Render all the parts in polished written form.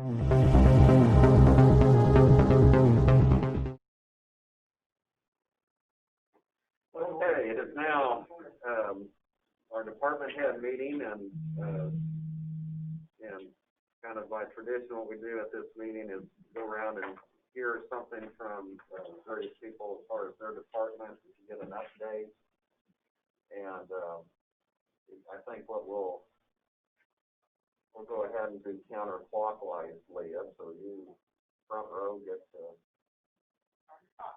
Okay, it is now our department head meeting, and kind of by tradition, what we do at this meeting is go around and hear something from various people as far as their department, to get an update. And I think what we'll go ahead and do counterclockwise, Leah, so you front row get to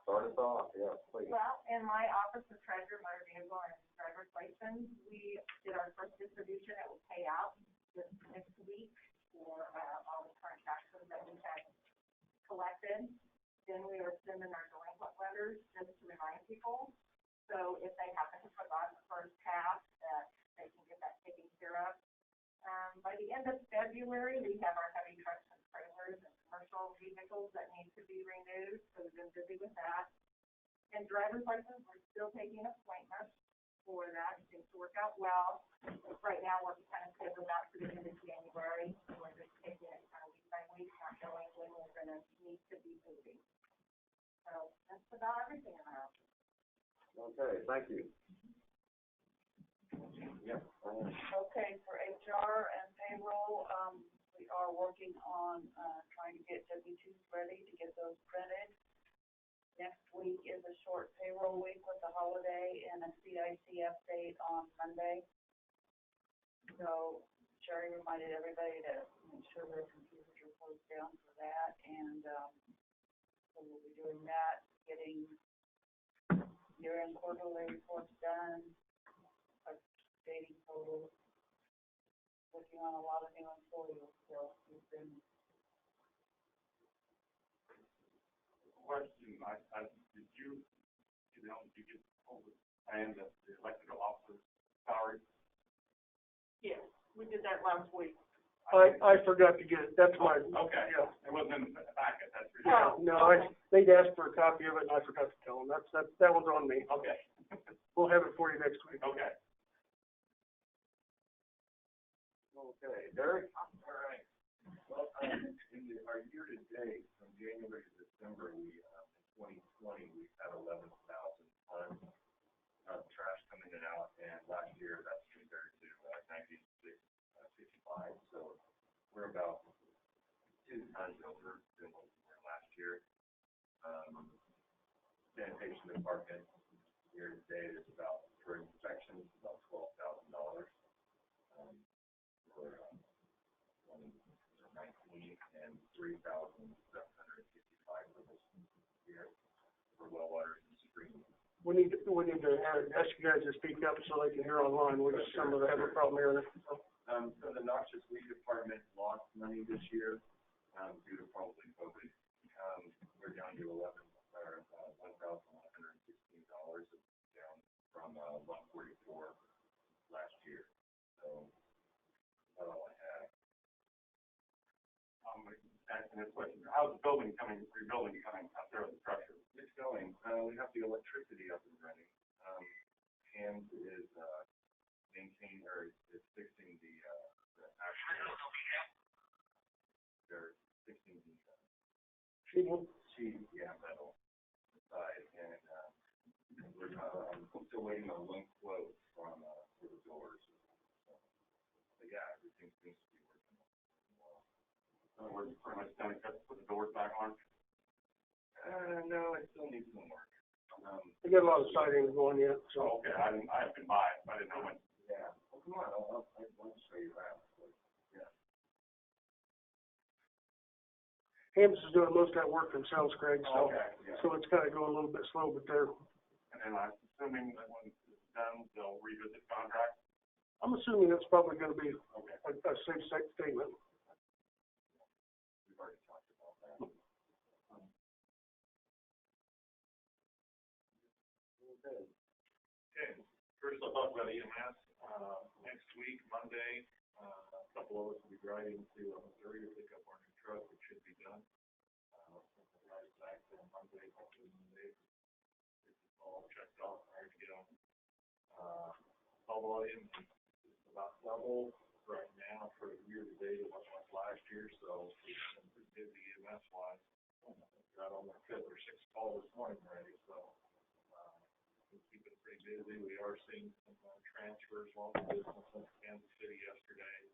start us off. Yes, please. Well, in my office of treasurer, motor vehicle, and driver's license, we did our first distribution. It will pay out this next week for all the current taxes that we had collected. Then we are sending our delinquent letters just to remind people. So if they happen to forget the first half, that they can get that taken care of. By the end of February, we have our heavy trucks and trailers and commercial vehicles that need to be renewed. So we've been busy with that. And driver's license, we're still taking appointments for that. It seems to work out well. Right now, we're kind of scheduled out for the end of January. So we're just taking it kind of week by week, not knowing when we're going to need to be moving. So that's about everything in our office. Okay, thank you. Yeah. Okay, for HR and payroll, we are working on trying to get W-2s ready to get those printed. Next week is a short payroll week with a holiday and a CICF date on Monday. So Sherry reminded everybody to make sure their computers are closed down for that, and so we'll be doing that, getting year-end quarterly reports done, updating totals, working on a lot of new employees. So we've been. Question: did you get and the elected officers' salary? Yes, we did that last week. I forgot to get it. That's why. Okay. Yeah. It wasn't in the packet. That's for Yeah. No, they'd asked for a copy of it, and I forgot to tell them. That was on me. Okay. We'll have it for you next week. Okay. Okay, Derek. All right. Well, our year-to-date, from January to December, we in 2020 we had 11,000 tons of trash coming in and out, and last year that's compared to 96.55. So we're about 2 tons over than what we were last year. Sanitation department year-to-date is about, for inspections, about $12,000. For 2019 and 3,765 for this year for well waters and streams. We need to ask you guys to speak up so they can hear online. We're just some of them have a problem hearing it. So the noxious weed department lost money this year due to probably COVID. We're down to $1,116, down from $144 last year. So that's all I have. Asking this question: how's the rebuilding coming out there with the structure? It's going. We have the electricity up and running. Hands is maintaining or is fixing the actual. They're fixing the sheet, metal side, and we're still waiting on one quote from for the doors. But yeah, everything seems to be working well. We're pretty much done except put the doors back on. No, it still needs some work. They got a lot of siding going yet. So. Okay, I haven't been by it. I didn't know when. Yeah. Well, come on, I'll show you that. Yeah. Hammons is doing most of that work themselves, Craig. So, Okay. Yeah. so it's kind of going a little bit slow, but they're. And then I'm assuming that when it's done, they'll revisit the contract. I'm assuming it's probably going to be Okay. a safe statement. We've already talked about that. Okay. First, I'll talk about EMS. Next week, Monday, a couple of us will be driving to Missouri to pick up our new truck, which should be done. We'll drive back to Monday, hopefully Monday. It's all checked off, ready to get on. Call volume is about double right now for year to date of what it was last year, so EMS wise. Got on their fifth or sixth call this morning already, so, we're keeping pretty busy. We are seeing some transfers, local business in Kansas City yesterday,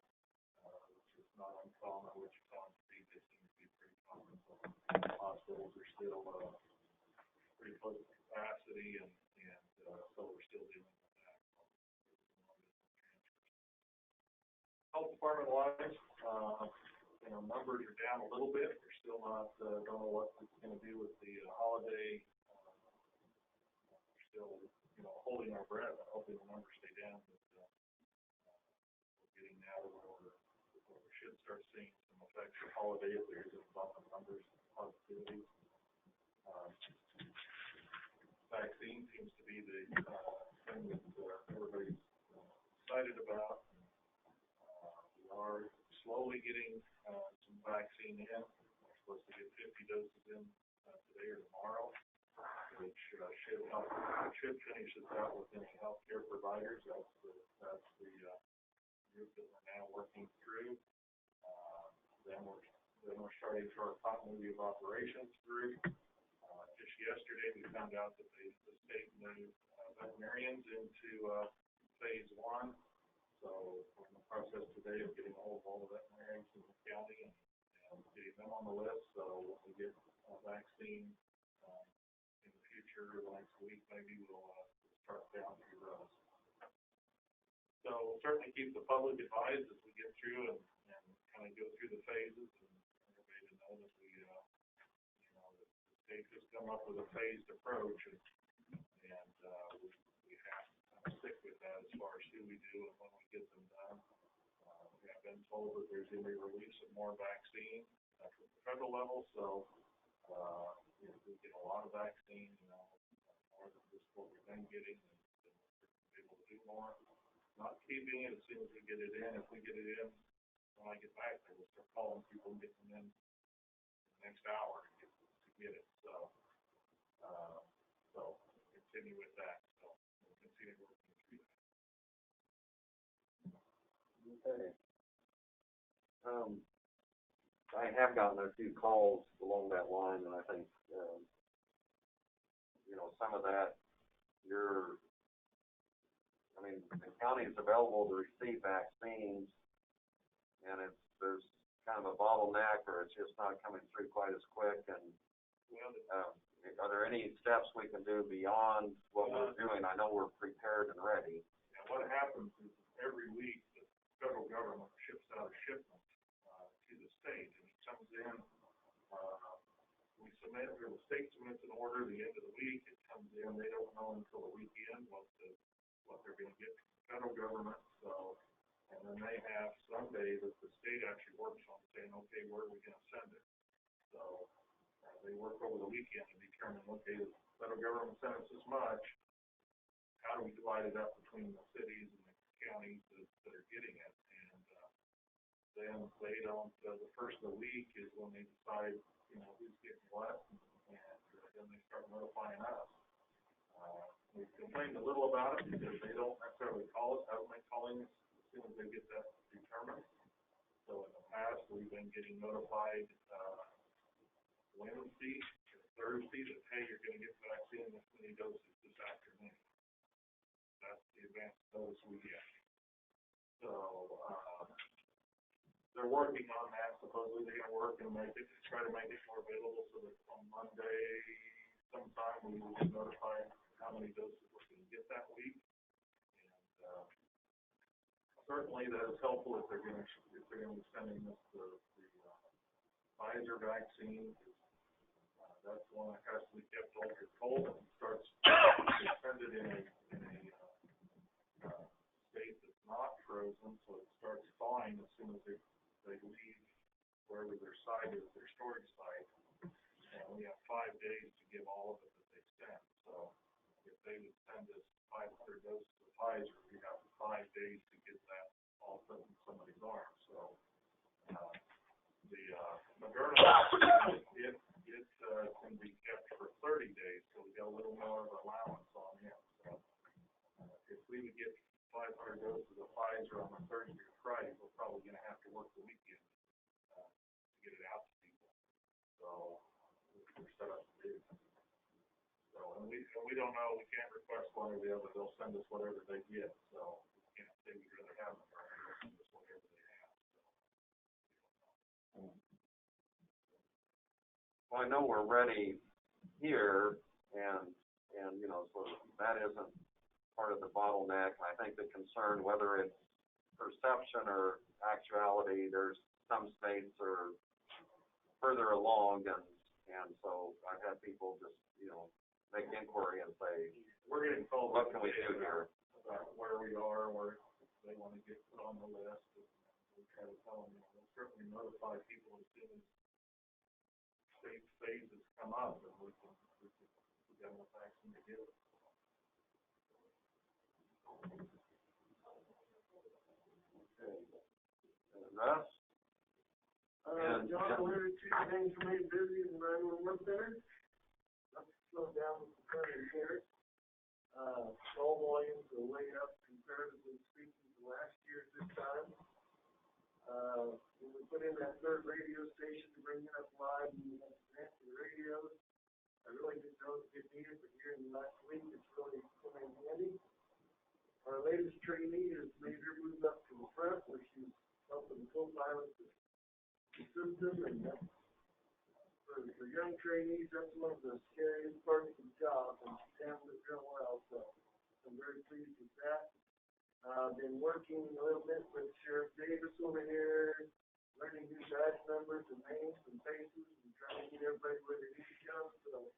which is not uncommon. Wichita and Steve, they seem to be pretty common. So hospitals are still, pretty close to capacity, and so we're still dealing with that. Health department wise, numbers are down a little bit. We're still not, don't know what it's going to do with the holiday. We're still, holding our breath and hoping the numbers stay down, but we're getting now to where we should start seeing some effects of holiday if there is a bump in numbers and positivity. Vaccine seems to be the thing that everybody's excited about. We are slowly getting some vaccine in. We're supposed to get 50 doses in today or tomorrow, which should help. Should finish us out with any healthcare providers. That's the group that we're now working through. Then we're starting to our continuity of operations group. Just yesterday, we found out that the state moved veterinarians into phase 1. So we're in the process today of getting a hold of all the veterinarians in the county and getting them on the list. So when we get a vaccine in the future, the next week, maybe we'll start down through those. So we'll certainly keep the public advised as we get through and kind of go through the phases, and everybody to know that we, the state has come up with a phased approach, and we have to kind of stick with that as far as who we do and when we get them done. We have been told that there's going to be a release of more vaccine at the federal level, so we get a lot of vaccine, more than just what we've been getting, and we're able to do more. Not keeping it as soon as we get it in. If we get it in, when I get back there, we'll start calling people and getting them in the next hour to get it. So continue with that. So we'll continue working through that. Okay. I have gotten a few calls along that line, and I think, some of that, the county is available to receive vaccines, and there's kind of a bottleneck, or it's just not coming through quite as quick, and, are there any steps we can do beyond what we're doing? I know we're prepared and ready. And what happens is every week the federal government ships out a shipment to the state, and it comes in. The state submits an order the end of the week. It comes in. They don't know until the weekend what they're going to get from the federal government. So, and then they have Sunday that the state actually works on saying, okay, where are we going to send it? So they work over the weekend to determine, okay, the federal government sent us this much. How do we divide it up between the cities and the counties that are getting it? And then they don't. The first of the week is when they decide, who's getting what, and then they start notifying us. We've complained a little about it because they don't necessarily call us. Haven't been calling us as soon as they get that determined. So in the past, we've been getting notified Wednesday or Thursday that, hey, you're going to get the vaccine this many doses this afternoon. That's the advance notice we get. So they're working on that. Supposedly they're going to work and try to make it more available so that on Monday sometime we will be notified how many doses we're going to get that week. And certainly that is helpful if they're going to be sending us the Pfizer vaccine. That's one that has to be kept ultra cold and starts suspended in a state that's not frozen, so it starts thawing as soon as they leave wherever their site is, their storage site. And we have 5 days to give all of it that they send. So if they would send us 500 doses of Pfizer, we have 5 days to get that all put in somebody's arm. So the Moderna, it can be kept for 30 days, so we got a little more of an allowance on him. So if we would get 500 doses of Pfizer on a Thursday or Friday, we're probably going to have to work the weekend to get it out to people. and we don't know, we can't request one or the other, they'll send us whatever they get, so we can't say we'd rather have them, or they'll send us whatever they have, so. Well, I know we're ready here, and, you know, so that isn't part of the bottleneck. I think the concern, whether it's perception or actuality, there's some states are further along, and so I've had people just, you know, make inquiry and say, We're getting told. what can we do here? About where we are, where they want to get put on the list, and we try to tell them, you know, we'll certainly notify people as soon as state phases come up, and we got enough action to give it. Russ? John alluded to things made busy and running the work better. Let's slow down with the current here. Call volumes are way up comparatively speaking to last year at this time. When we put in that third radio station to bring it up live, and we had to connect to the radios. I really didn't know it needed, but here in the last week, it's really come in handy. Our latest trainee has made her move up to the front, where she's helping co-pilot the system, and for young trainees, that's one of the scariest parts of the job, and she's handled it real well, so I'm very pleased with that. Been working a little bit with Sheriff Davis over here, learning new badge numbers and names and faces, and trying to get everybody where they need to go, so,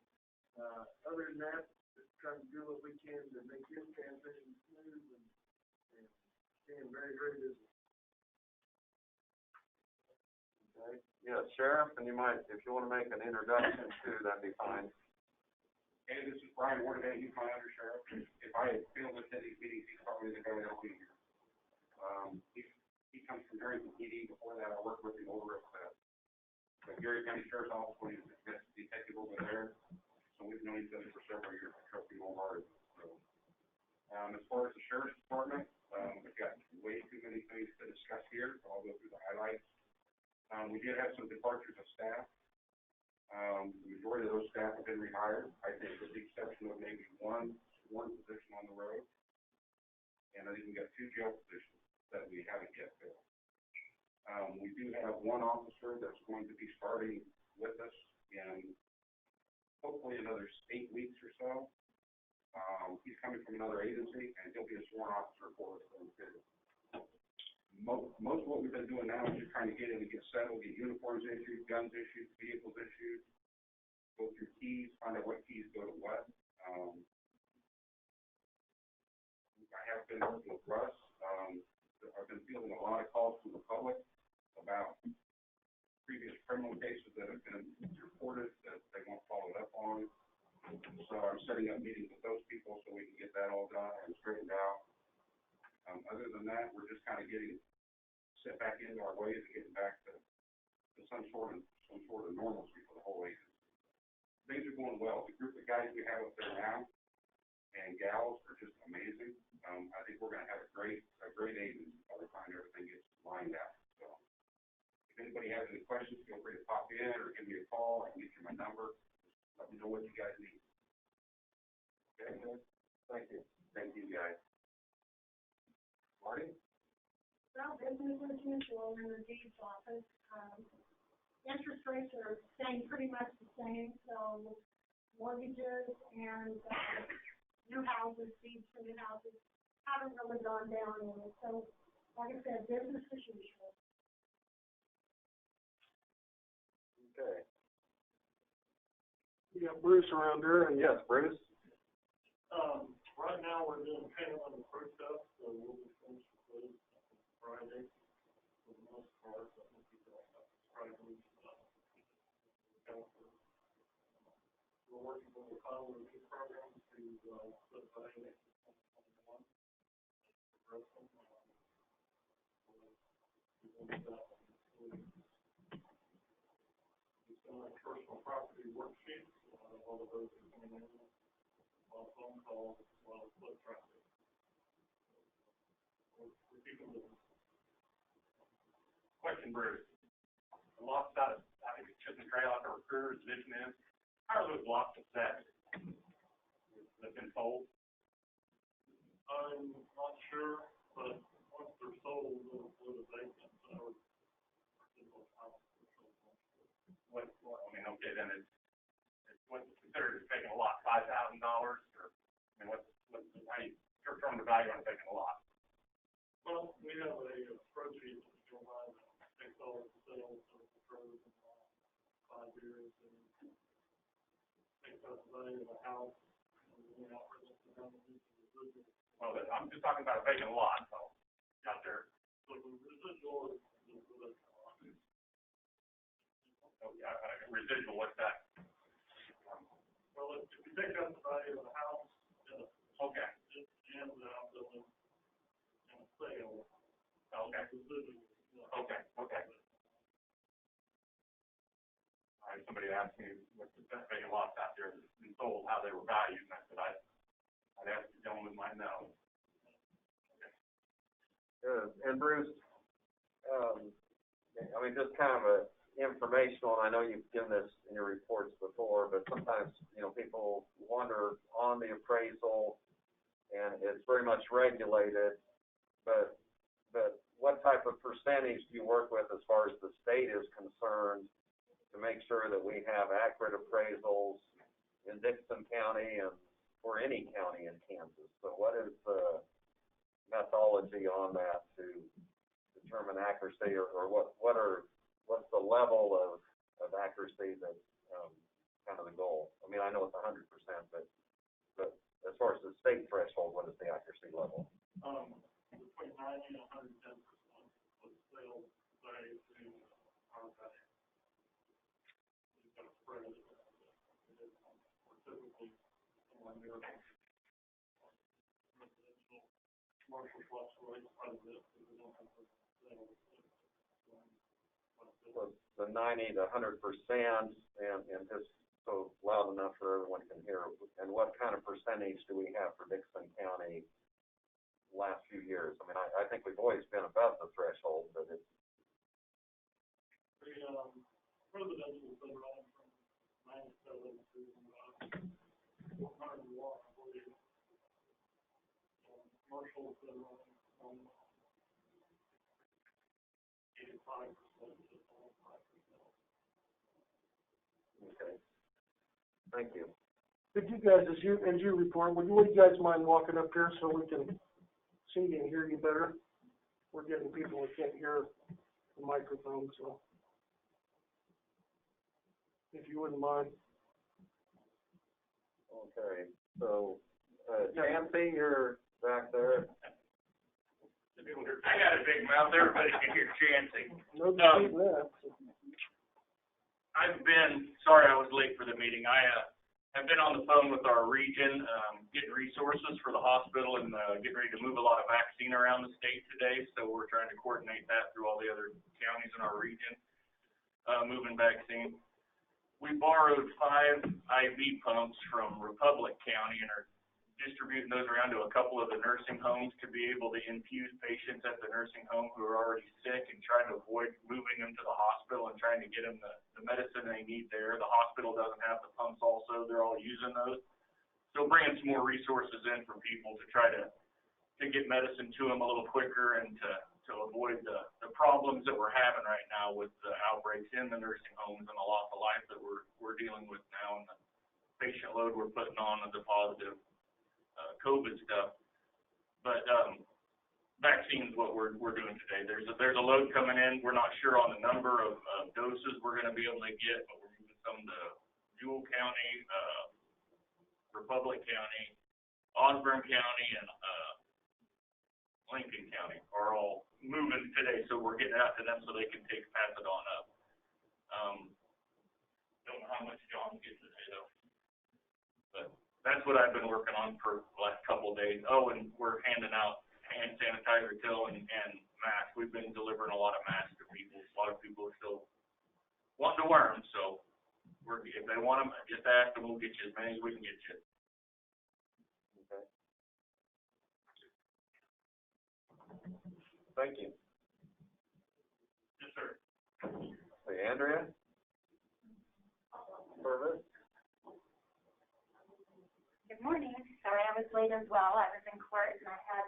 other than that, just trying to do what we can to make his transition smooth and staying very, very busy. Okay. Yeah, Sheriff, and you might, if you want to make an introduction too, that'd be fine. Hey, this is Brian Warden, he's my under sheriff. If I had failed to attend these meetings, he's probably the guy that'll be here. He comes from Harrington PD. Before that, I worked with him over at the Gary County Sheriff's Office when he was a detective over there. So we've known each other for several years. I trust him wholeheartedly. So, as far as the Sheriff's Department, we've got way too many things to discuss here, so I'll go through the highlights. We did have some departures of staff. The majority of those staff have been rehired, I think, with the exception of maybe one position on the road. And I think we got 2 jail positions that we haven't yet filled. We do have one officer that's going to be starting with us in hopefully another 8 weeks or so. He's coming from another agency, and he'll be a sworn officer for us. Most of what we've been doing now is just trying to get in and get settled, get uniforms issued, guns issued, vehicles issued, go through keys, find out what keys go to what. I have been working with Russ. I've been fielding a lot of calls from the public about previous criminal cases that have been reported that they won't follow up on. So I'm setting up meetings with those people so we can get that all done and straightened out. Other than that, we're just kind of getting set back into our ways and getting back to some sort of normalcy for the whole agency. Things are going well. The group of guys we have up there now and gals are just amazing. I think we're going to have a great agency by the time everything gets lined out. So if anybody has any questions, feel free to pop in or give me a call. I can get you my number. Let me know what you guys need. Okay? Thank you. Thank you, guys. Marty? Well, business as usual in the deeds office. Interest rates are staying pretty much the same, so mortgages and new houses, deeds for new houses, haven't really gone down any. So, like I said, business as usual. Okay. You got Bruce around there, and Yes, Bruce? right now we're doing payment on the first stuff, so we'll be finished with those Friday for the most part. I think we got Friday. We're working on the final review program to put money in 2021. Personal property worksheets, all of those are coming in, while phone calls, as well as foot traffic. We're keeping moving. Question, Bruce. The lots out of Chipping Trail, our recruiters, division is, how are those lots assessed? that's been sold? I'm not sure, but once they're sold, they'll go to vacant, so. What, I mean, okay, then it's what's considered taking a lot, $5,000, or, I mean, what's, how do you determine the value on taking a lot? Well, we have a spreadsheet that we go by that takes all the sales of the pros in the last 5 years and takes out the value of the house and we offer them to them and use the residual. Well, I'm just talking about a vacant lot, so, out there. So the residual is the residual. Oh, yeah, residual, what's that? Well, if you take out the value of the house and Okay, the outbuilding and a sale, okay, residual. okay. All right, somebody asked me what the best vacant lots out there that's been sold, how they were valued, and I said, I'd ask the gentleman might know. And Bruce, I mean, just kind of a informational, and I know you've given this in your reports before, but sometimes, people wonder on the appraisal, and it's very much regulated, but what type of percentage do you work with as far as the state is concerned to make sure that we have accurate appraisals in Dixon County and for any county in Kansas? So what is the methodology on that to determine accuracy, or what's the level of accuracy that's kind of the goal? I mean, I know it's 100%, but as far as the state threshold, what is the accuracy level? Between 90 and 110% of sales value to our value. We've got a spread of we're typically somewhere near residential, commercial fluctuates quite a bit because we don't have the sales. So the 90 to 100%, and just so loud enough for everyone can hear, and what kind of percentage do we have for Dixon County last few years? I mean, I think we've always been above the threshold, but it's... The residential has been running from 97 to 101, I believe. Commercial has been running from 85% to 105%. Okay. Thank you. Could you guys, as you report, would you guys mind walking up here so we can see you and hear you better? We're getting people who can't hear the microphone, so if you wouldn't mind. Okay. So, Chancey, you're back there. I got a big mouth, everybody can hear Chancey. No disputing that. Sorry I was late for the meeting. I've been on the phone with our region, getting resources for the hospital and getting ready to move a lot of vaccine around the state today. So we're trying to coordinate that through all the other counties in our region, moving vaccine. We borrowed 5 IV pumps from Republic County and are distributing those around to a couple of the nursing homes to be able to infuse patients at the nursing home who are already sick and trying to avoid moving them to the hospital and trying to get them the medicine they need there. The hospital doesn't have the pumps also. They're all using those. So bringing some more resources in for people to try to get medicine to them a little quicker and to avoid the problems that we're having right now with the outbreaks in the nursing homes and the loss of life that we're dealing with now and the patient load we're putting on of the positive COVID stuff. But vaccine's what we're doing today. There's a load coming in. We're not sure on the number of doses we're going to be able to get, but we're moving some to Jewell County, Republic County, Osborne County, and Lincoln County are all moving today, so we're getting out to them so they can pass it on up. Don't know how much John's getting today though, but that's what I've been working on for the last couple of days. Oh, and we're handing out hand sanitizer till and masks. We've been delivering a lot of masks to people. A lot of people are still wanting to wear them, so if they want them, just ask and we'll get you as many as we can get you. Okay. Thank you. Yes, sir. Hey, Andrea? Purvis? Good morning. sorry I was late as well. I was in court and I had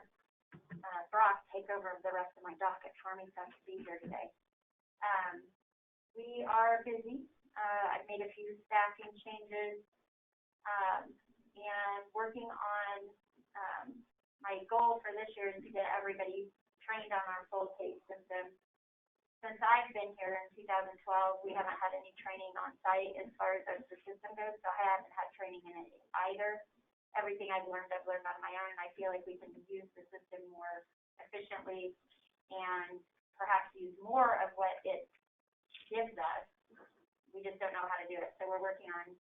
Brock take over the rest of my docket for me, so I could be here today. We are busy. I've made a few staffing changes and working on my goal for this year is to get everybody trained on our full case symptoms. Since I've been here in 2012, we haven't had any training on site as far as the system goes, so I haven't had training in it either. Everything I've learned on my own, and I feel like we can use the system more efficiently and perhaps use more of what it gives us. We just don't know how to do it, so we're working on,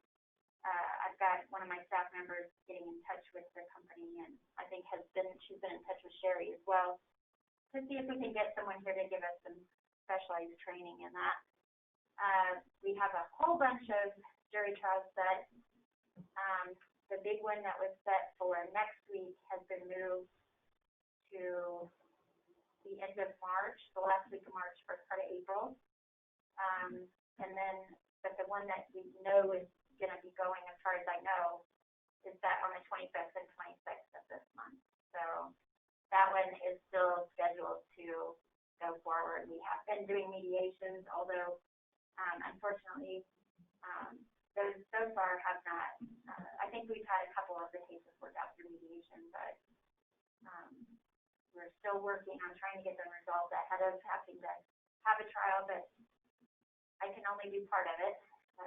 I've got one of my staff members getting in touch with the company, and I think she's been in touch with Sherry as well, to see if we can get someone here to give us some specialized training in that. We have a whole bunch of jury trials set. The big one that was set for next week has been moved to the end of March, the last week of March, first part of April. And then, but the one that we know is going to be going, as far as I know, is that on the 25th and 26th of this month. So that one is still scheduled to go forward. We have been doing mediations, although unfortunately those so far have not. I think we've had a couple of the cases worked out through mediation, but we're still working on trying to get them resolved ahead of having to have a trial, but I can only do part of it. So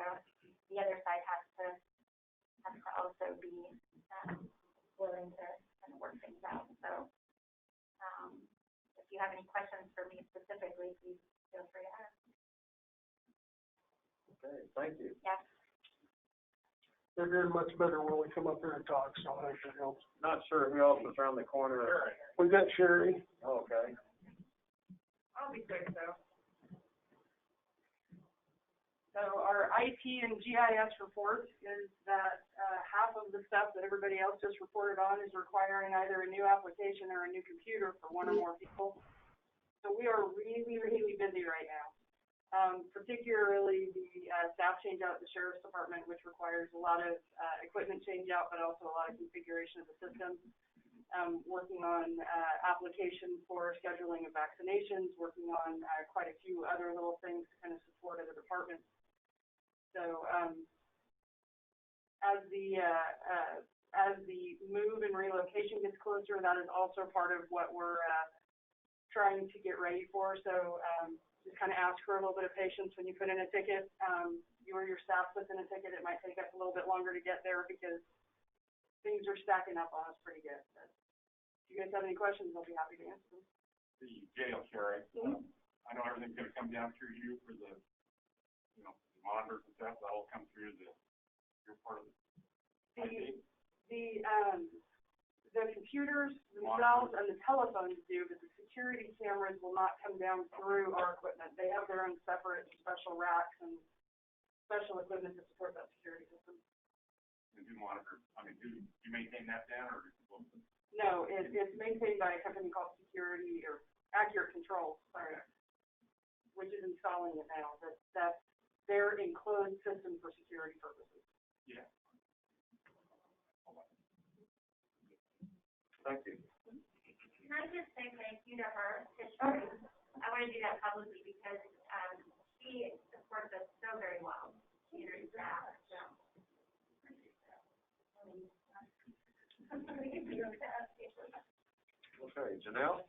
the other side has to also be willing to kind of work things out. So if you have any questions for me specifically, please feel free to ask. Okay, thank you. Yes. They're doing much better when we come up here and talk, so I think that helps. Not sure who else is around the corner. We got Sherry. Oh, okay. I'll be quick though. So our IT and GIS report is that half of the stuff that everybody else just reported on is requiring either a new application or a new computer for one or more people. So we are really, really busy right now. Particularly the staff change out at the Sheriff's Department, which requires a lot of equipment change out, but also a lot of configuration of the system. Working on application for scheduling of vaccinations, working on quite a few other little things to kind of support other departments. So as the move and relocation gets closer, that is also part of what we're trying to get ready for. So just kind of ask for a little bit of patience when you put in a ticket. You or your staff puts in a ticket, it might take us a little bit longer to get there because things are stacking up on us pretty good. But if you guys have any questions, I'll be happy to answer them. The jail, Sherry, I know everything's gonna come down through you for the, the monitors and stuff, that'll come through your part of it. The computers themselves and the telephones do, but the security cameras will not come down through our equipment. They have their own separate special racks and special equipment to support that security system. And do monitor, do you maintain that down or? No, it's maintained by a company called Security or Accurate Control, which is installing it now. That's their enclosed system for security purposes. Yeah. Thank you. Can I just say thank you to her, to Sherry? I want to do that publicly because she supports us so very well. She and her staff, so. Okay, Janelle?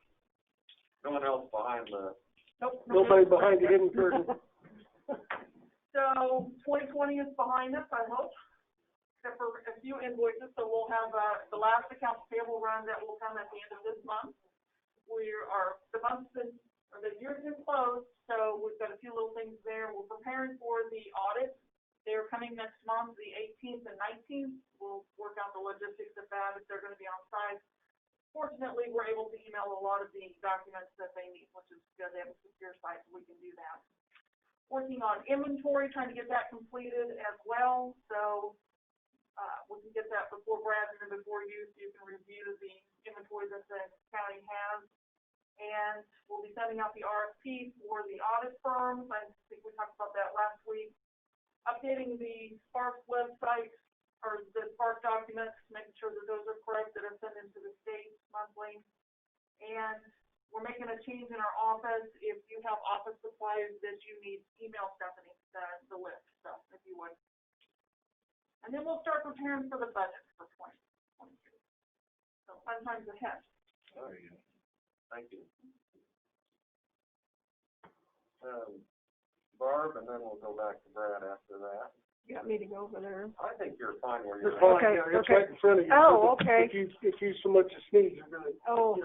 No one else behind the... Nope. Nobody behind the hidden curtain. So 2020 is behind us, I hope, except for a few invoices. So we'll have the last accounts payable run that will come at the end of this month. The year's been closed, so we've got a few little things there. We're preparing for the audit. They're coming next month, the 18th and 19th. We'll work out the logistics of that if they're going to be on site. Fortunately, we're able to email a lot of the documents that they need, which is good. They have a secure site, so we can do that. Working on inventory, trying to get that completed as well. So we can get that before Brad and before you, so you can review the inventory that the county has. And we'll be sending out the RFP for the audit firms. I think we talked about that last week. Updating the Sparks website or the park documents, making sure that those are correct, that are sent into the state monthly. And we're making a change in our office. If you have office supplies that you need, email Stephanie the list, so if you would. And then we'll start preparing for the budget for 2022. So fun times ahead. There you go. Thank you. Barb, and then we'll go back to Brad after that. You want me to go over there? I think you're fine where you're It's fine, Okay, yeah, it's okay. right in front of you. Oh, okay. If you so much as sneeze, you're gonna. Oh,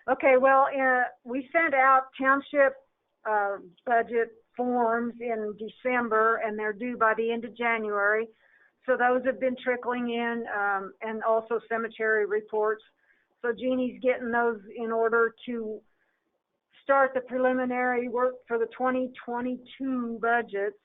okay, well, we sent out township, budget forms in December, and they're due by the end of January. So those have been trickling in, and also cemetery reports. So Jeannie's getting those in order to start the preliminary work for the 2022 budgets.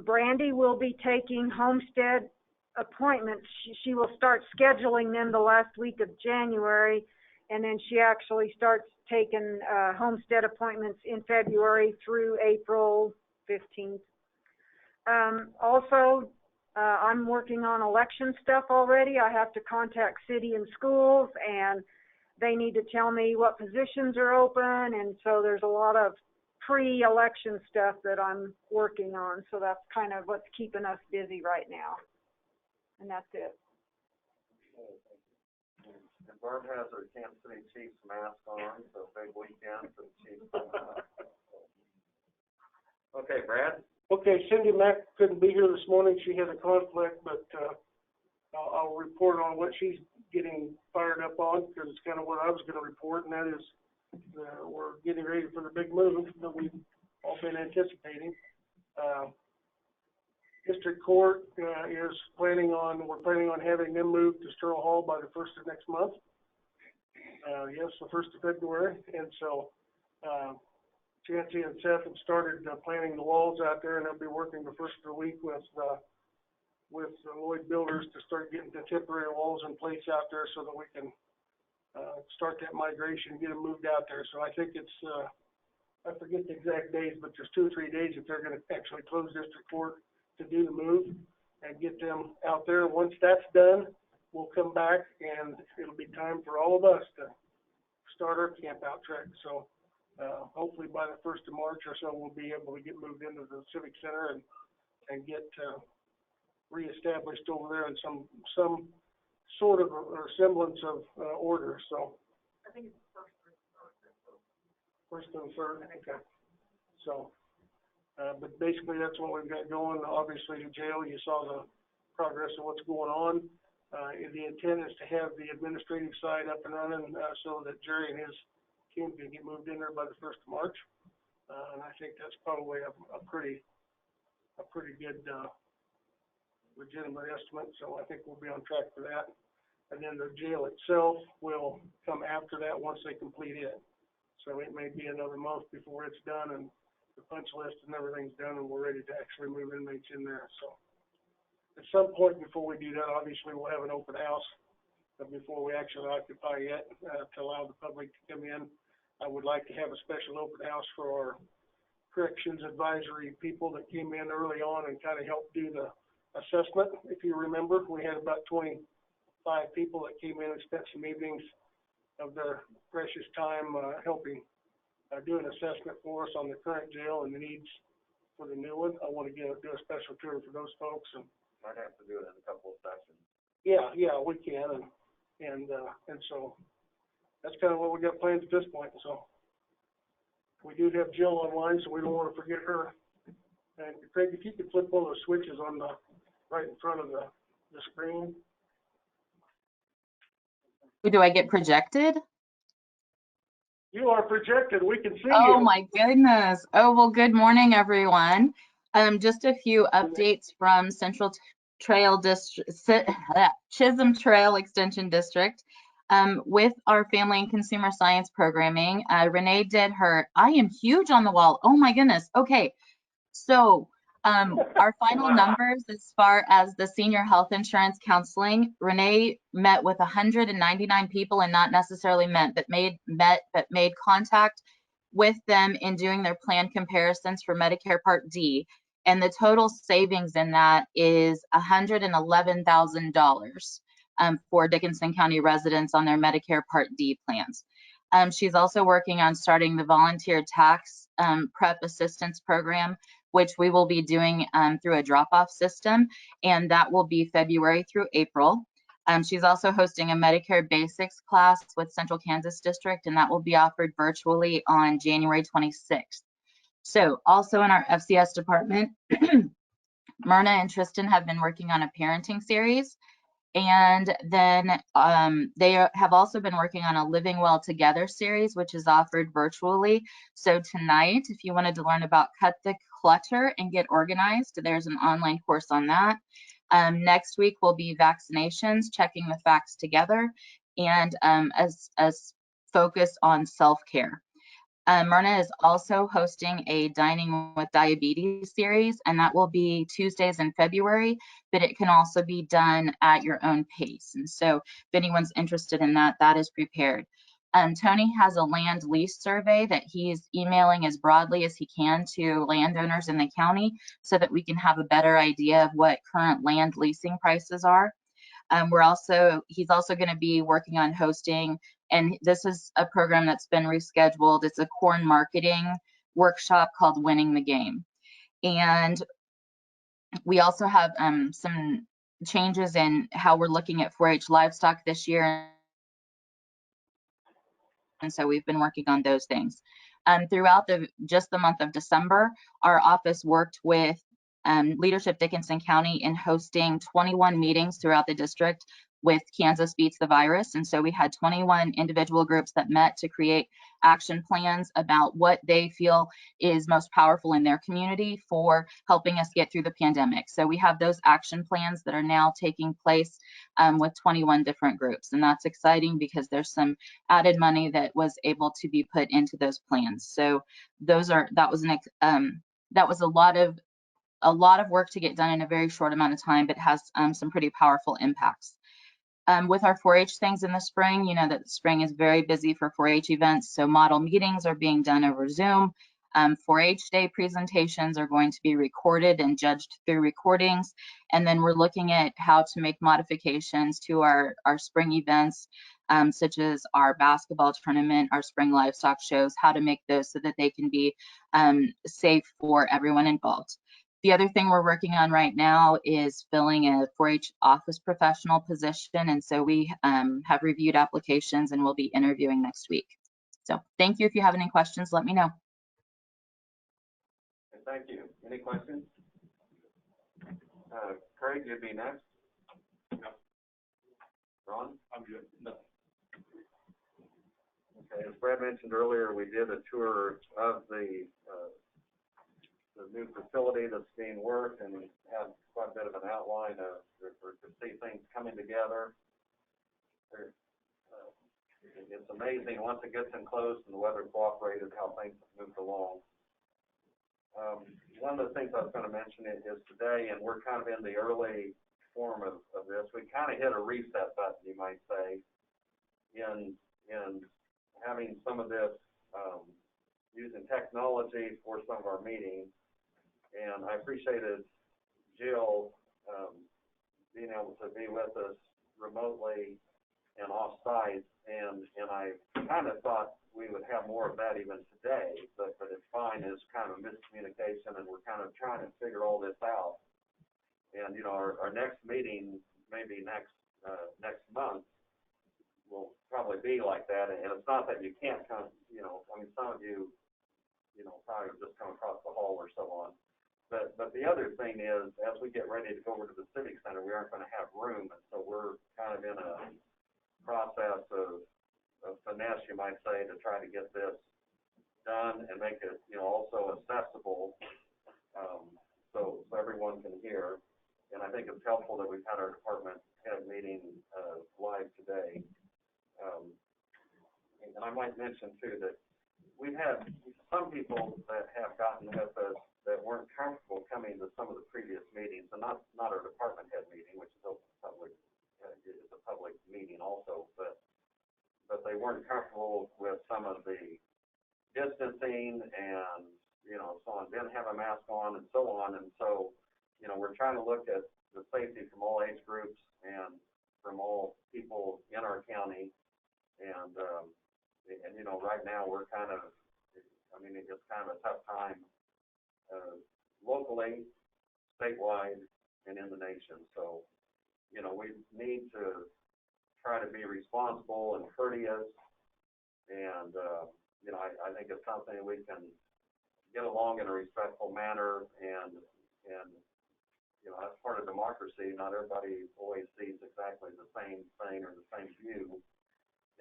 Brandy will be taking homestead appointments. She will start scheduling them the last week of January, and then she actually starts taking homestead appointments in February through April 15th. Also, I'm working on election stuff already. I have to contact city and schools, and they need to tell me what positions are open, and so there's a lot of pre-election stuff that I'm working on. So that's kind of what's keeping us busy right now. And that's it. And Barb has her Kansas City Chiefs mask on, so big weekend for the Chiefs coming up. Okay, Brad? Okay, Cindy Mack couldn't be here this morning. She had a conflict, but, I'll report on what she's getting fired up on, because it's kind of what I was gonna report, and that is, we're getting ready for the big move that we've all been anticipating. District Court, we're planning on having them move to Sterling Hall by the 1st of next month. Yes, the 1st of February, and so, Chancy and Seth have started planning the walls out there, and they'll be working the first of the week with Lloyd Builders to start getting the temporary walls in place out there so that we can start that migration and get them moved out there. So I think it's, I forget the exact days, but there's 2 or 3 days that they're gonna actually close District Court to do the move and get them out there. Once that's done, we'll come back and it'll be time for all of us to start our camp out trek. So hopefully by the 1st of March or so, we'll be able to get moved into the Civic Center and get reestablished over there in some sort of or semblance of order. So I think it's the first and third, okay. So, but basically that's what we've got going. Obviously the jail, you saw the progress of what's going on. The intent is to have the administrative side up and running so that Jerry and his team can get moved in there by the 1st of March. And I think that's probably a pretty good legitimate estimate, so I think we'll be on track for that. And then the jail itself will come after that once they complete it. So it may be another month before it's done and the punch list and everything's done and we're ready to actually move inmates in there. So at some point before we do that, obviously we'll have an open house, but before we actually occupy it, to allow the public to come in. I would like to have a special open house for our corrections advisory people that came in early on and kind of helped do the assessment. If you remember, we had about 25 people that came in and spent some evenings of their precious time helping do an assessment for us on the current jail and the needs for the new one. I want to do a special tour for those folks, and Might have to do it in a couple of sessions. yeah, we can, and so that's kind of what we got planned at this point. So we do have Jill online, so we don't want to forget her. And Craig, if you could flip one of those switches on the right in front of the screen. Do I get projected? You are projected. We can see you. Oh my goodness. Oh, well, good morning, everyone. Just a few updates from Central Trail District, Chisholm Trail Extension District. With our family and consumer science programming, Renee did her, I am huge on the wall. Oh my goodness. Okay. So our final numbers as far as the senior health insurance counseling, Renee met with 199 people and not necessarily but made contact with them in doing their plan comparisons for Medicare Part D. And the total savings in that is $111,000 for Dickinson County residents on their Medicare Part D plans. She's also working on starting the volunteer tax prep assistance program, which we will be doing through a drop-off system, and that will be February through April. She's also hosting a Medicare Basics class with Central Kansas District, and that will be offered virtually on January 26th. So also in our FCS department, Myrna and Tristan have been working on a parenting series. And then they have also been working on a Living Well Together series, which is offered virtually. So tonight, if you wanted to learn about Cut the Clutter and Get Organized, there's an online course on that. Next week will be vaccinations, checking the facts together, and as focus on self-care. Myrna is also hosting a Dining with Diabetes series, and that will be Tuesdays in February, but it can also be done at your own pace. And so if anyone's interested in that, that is prepared. Tony has a land lease survey that he's emailing as broadly as he can to landowners in the county so that we can have a better idea of what current land leasing prices are. He's also going to be working on hosting, and this is a program that's been rescheduled. It's a corn marketing workshop called Winning the Game. And we also have some changes in how we're looking at 4-H livestock this year. And so we've been working on those things. Throughout just the month of December, our office worked with Leadership Dickinson County in hosting 21 meetings throughout the district with Kansas Beats the Virus. And so we had 21 individual groups that met to create action plans about what they feel is most powerful in their community for helping us get through the pandemic. So we have those action plans that are now taking place with 21 different groups. And that's exciting because there's some added money that was able to be put into those plans. So that was a lot of work to get done in a very short amount of time, but has some pretty powerful impacts. With our 4-H things in the spring, you know that the spring is very busy for 4-H events, so model meetings are being done over Zoom. 4-H Day presentations are going to be recorded and judged through recordings, and then we're looking at how to make modifications to our spring events, such as our basketball tournament, our spring livestock shows, how to make those so that they can be safe for everyone involved. The other thing we're working on right now is filling a 4-H office professional position. And so we have reviewed applications and we'll be interviewing next week. So thank you. If you have any questions, let me know. Thank you. Any questions? Craig, you'd be next. No. Ron? I'm good. No. Okay, as Brad mentioned earlier, we did a tour of the new facility that's being worked and had quite a bit of an outline to see things coming together. It's amazing once it gets in close and the weather cooperated how things have moved along. One of the things I was going to mention is today, and we're kind of in the early form of this, we kind of hit a reset button, you might say, in having some of this using technology for some of our meetings. And I appreciated Jill being able to be with us remotely and off-site, and I kind of thought we would have more of that even today, but it's fine. It's kind of a miscommunication, and we're kind of trying to figure all this out. And, you know, our next meeting, maybe next month, will probably be like that. And it's not that you can't come, you know, I mean, some of you, you know, probably just come across the hall or so on. But the other thing is, as we get ready to go over to the Civic Center, we aren't going to have room. And so we're kind of in a process of finesse, you might say, to try to get this done and make it, you know, also accessible so everyone can hear. And I think it's helpful that we've had our department head meeting live today. And I might mention, too, that we've had some people that have gotten with us that weren't comfortable coming to some of the previous meetings, and not our department head meeting, which is open public, is a public meeting also, but they weren't comfortable with some of the distancing and, so on, didn't have a mask on and so on. And so, we're trying to look at the safety from all age groups and from all people in our county. And right now we're kind of, it's kind of a tough time, locally, statewide, and in the nation. So, we need to try to be responsible and courteous. And, I think it's something we can get along in a respectful manner. And that's part of democracy. Not everybody always sees exactly the same thing or the same view.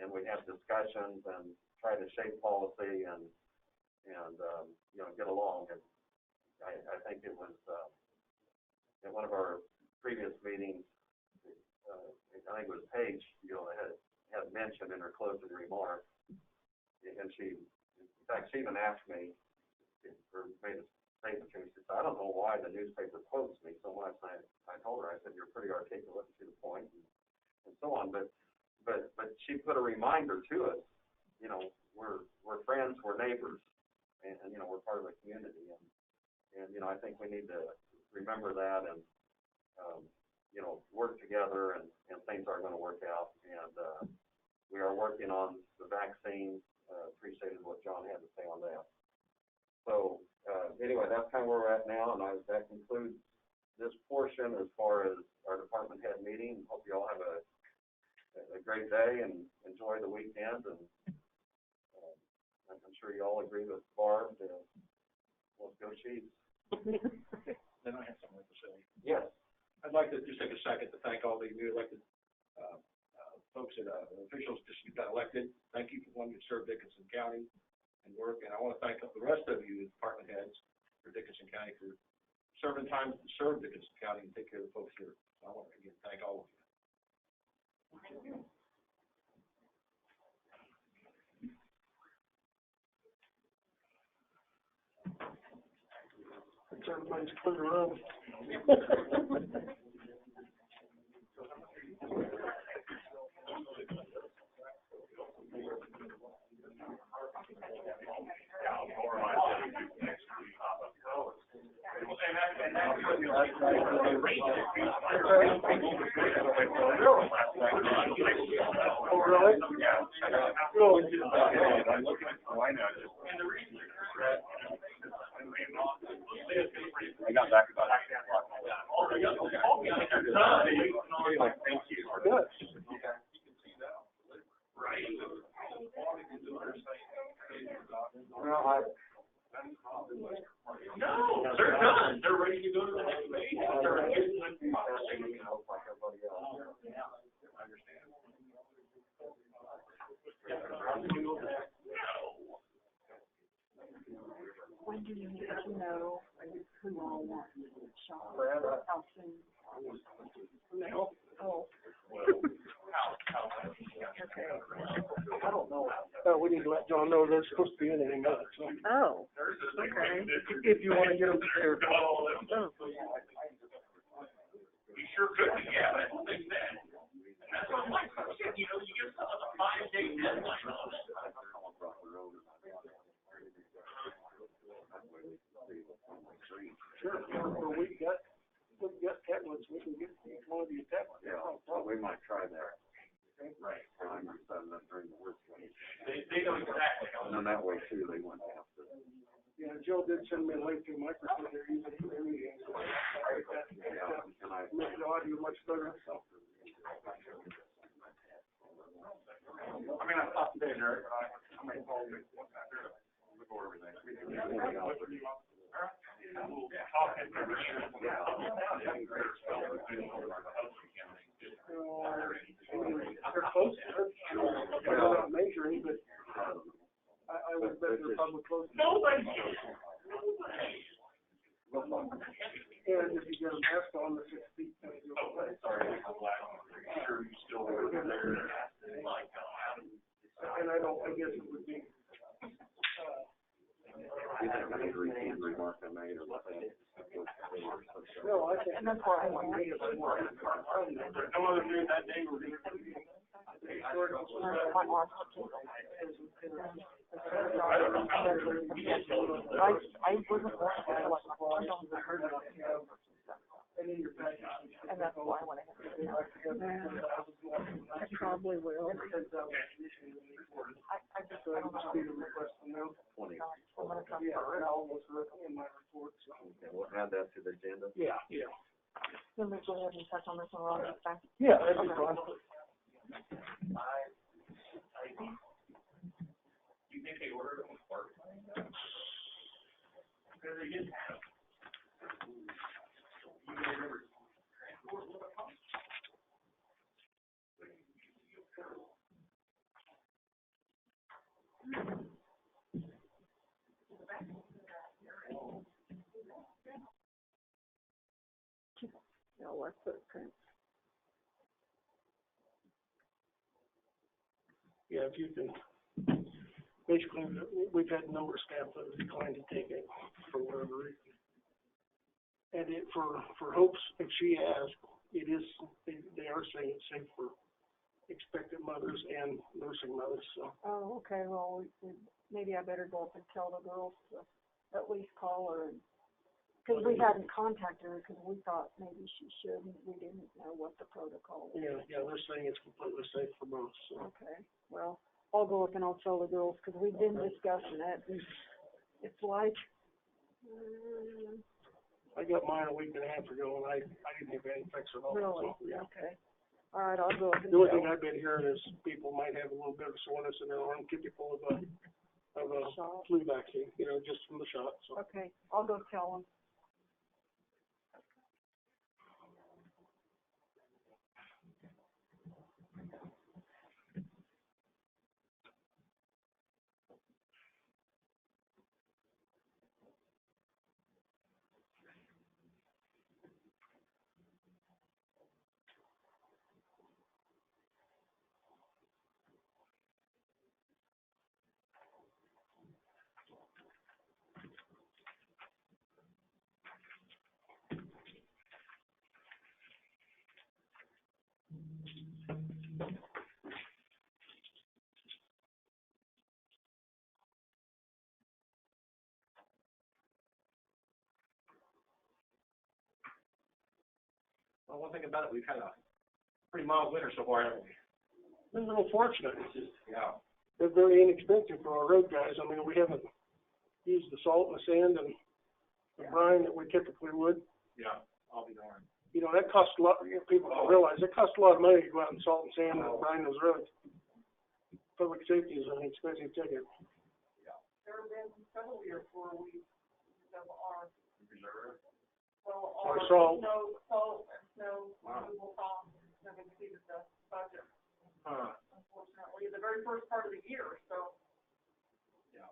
And we have discussions and try to shape policy and get along. And I think it was, in one of our previous meetings, I think it was Paige, had mentioned in her closing remarks, and she even asked me, or made a statement to me. She said, I don't know why the newspaper quotes me so much. And I told her, I said, you're pretty articulate and to the point, and so on. But she put a reminder to us. We're friends, we're neighbors, and we're part of the community. And I think we need to remember that and work together, and things are going to work out. And we are working on the vaccine. Appreciated what John had to say on that. So anyway, that's kind of where we're at now, and that concludes this portion as far as our department head meeting. Hope you all have a great day and enjoy the weekend. And I'm sure you all agree with Barb. Let's go Chiefs. Then I have something to say. Yes. I'd like to just take a second to thank all the new elected folks and officials just got elected. Thank you for wanting to serve Dickinson County and work. And I want to thank the rest of you department heads for Dickinson County for serving time to serve Dickinson County and take care of the folks here. So I want to again thank all of you. Everybody's clear around. Oh, really? Yeah. Cool. I'm looking at, why not? I got back about anyway, thank you. Good. Well, No, they're done. They're ready to go to the next meeting. They're ready to like everybody else. I understand. When do you need to know who all wants to shop? How soon? No. Oh. Okay. I don't know. We need to let John know there's supposed to be anything else. So. Oh, okay. If you want to get him prepared. Oh. You sure could, yeah, that's what they said. That's what Mike said, you give someone a 5-day deadline on it. Sure. Or we got tablets. We can get one of you tablets. Yeah, well, we might try that. Right. I'm setting up during the work week. They know exactly how. And then that way too, they wouldn't have to. Yeah, Joe did send me a link to Microsoft. They're using it for their meetings. So And I make the audio much better. So. I mean, I thought today, Eric, I might call you look over everything. They're close. They're not measuring, but I would bet they're probably close. Nobody. And if you get a mask on the 6 feet, Sorry, I'm sure you still are there. and I guess it would be. You think I need to repeat the remark I made or what? No, I think. And that's why I want to There's No other news that day, we're going to. wasn't born, I heard it. And that's why I went ahead. I probably will. I just, I don't know. I'm gonna come for it. In my report, so. Okay, we'll add that to the agenda. Yeah. Let me go ahead and touch on this one wrong this time. Yeah, that'd be fine. You think they ordered them apart? Because they didn't have. You remember transport with a pump? No, our footprint. Yeah, if you can, basically, we've had a number of staff that have declined to take it for whatever reason. And for Hope's, if she has, it is, they are saying it's safe for expectant mothers and nursing mothers, so. Oh, okay, well, maybe I better go up and tell the girls to at least call her. Because we hadn't contacted her because we thought maybe she should, and we didn't know what the protocol was. Yeah, they're saying it's completely safe for both, so. Okay, well, I'll go up and I'll tell the girls, because we've been discussing it, and it's like, I got mine a week and a half ago, and I didn't have any effects at all. really, So, yeah. okay. All right, I'll go up and The only tell. thing I've been hearing is people might have a little bit of soreness in their arm, typical of a Shot. flu vaccine, just from the shot, so. Okay, I'll go tell them. Well, one thing about it, we've had a pretty mild winter so far, haven't we? It's a little fortunate. It's just, yeah. They're very inexpensive for our road guys. I mean, we haven't used the salt and the sand and the brine that we typically would. Yeah, I'll be darned. That costs a lot, people don't realize, it costs a lot of money to go out and salt and sand and brine those roads. Public safety is an expensive ticket. There have been several years where we have our, Reserve. well, Our our salt. salt and snow Wow. removal costs have exceeded the budget, Huh. unfortunately, the very first part of the year, so. Yeah.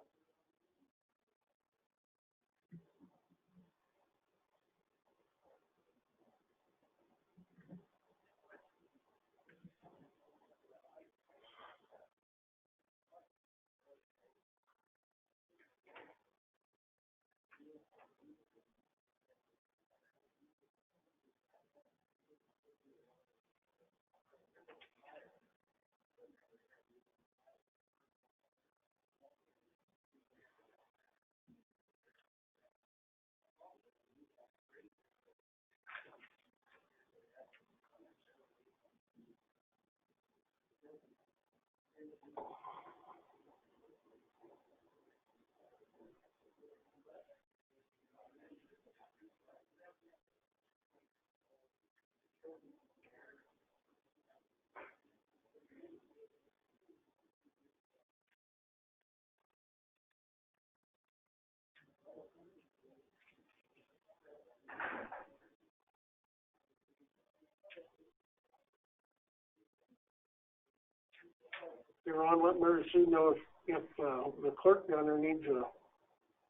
They're on, let Mary Sue know if the clerk down there needs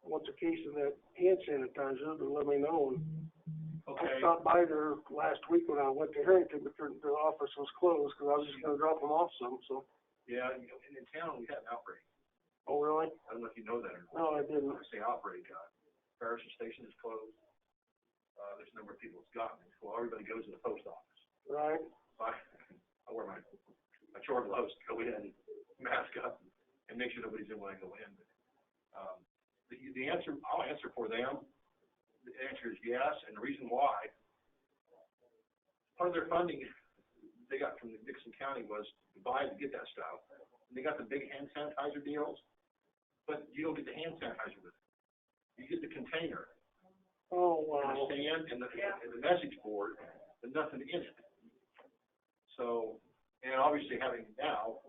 wants a case of that hand sanitizer, to let me know. I Okay. stopped by there last week when I went to Harrington, but the office was closed, because I was just gonna drop them off some, so. Yeah, in town, we had an outbreak. Oh, really? I don't know if you know that or not. No, I didn't. When I say outbreak, Harrison Station is closed. There's a number of people that's gotten it. Well, everybody goes to the post office. Right. So I wear my chore gloves to go in, mask up. and make sure nobody's in when I go in. The answer, I'll answer for them. The answer is yes, and the reason why, part of their funding they got from the Dixon County was to buy to get that stuff. And they got the big hand sanitizer deals, but you don't get the hand sanitizer with it. You get the container. Oh, And wow. the stand and the message board, but nothing in it. So, and obviously having now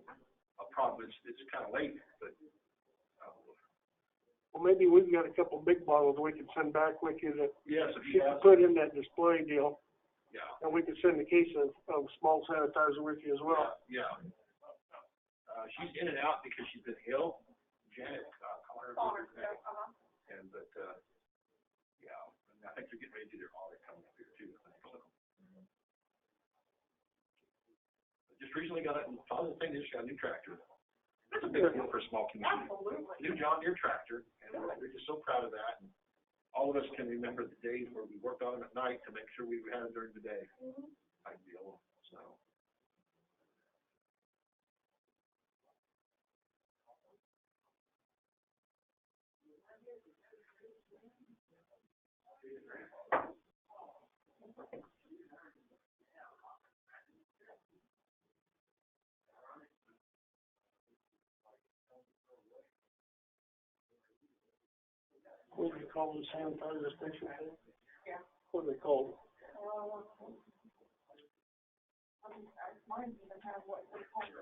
a problem, it's kind of late, but. Well, maybe we've got a couple big bottles we can send back with you that Yes, if you you can have. put in that display deal. Yeah. And we could send a case of small sanitizer with you as well. Yeah. She's in and out because she's been ill. Janet, called her. And, but, yeah, and I think they're getting ready to do their audit coming up here too, I think. Just recently got a positive thing, they just got a new tractor. That's a big deal for a small community. Absolutely. New John Deere tractor, and we're just so proud of that. And all of us can remember the days where we worked on them at night to make sure we had them during the day. Type deal, so. What do you call them, sanitizer station? Yeah. What are they called? Mine even have what they call it.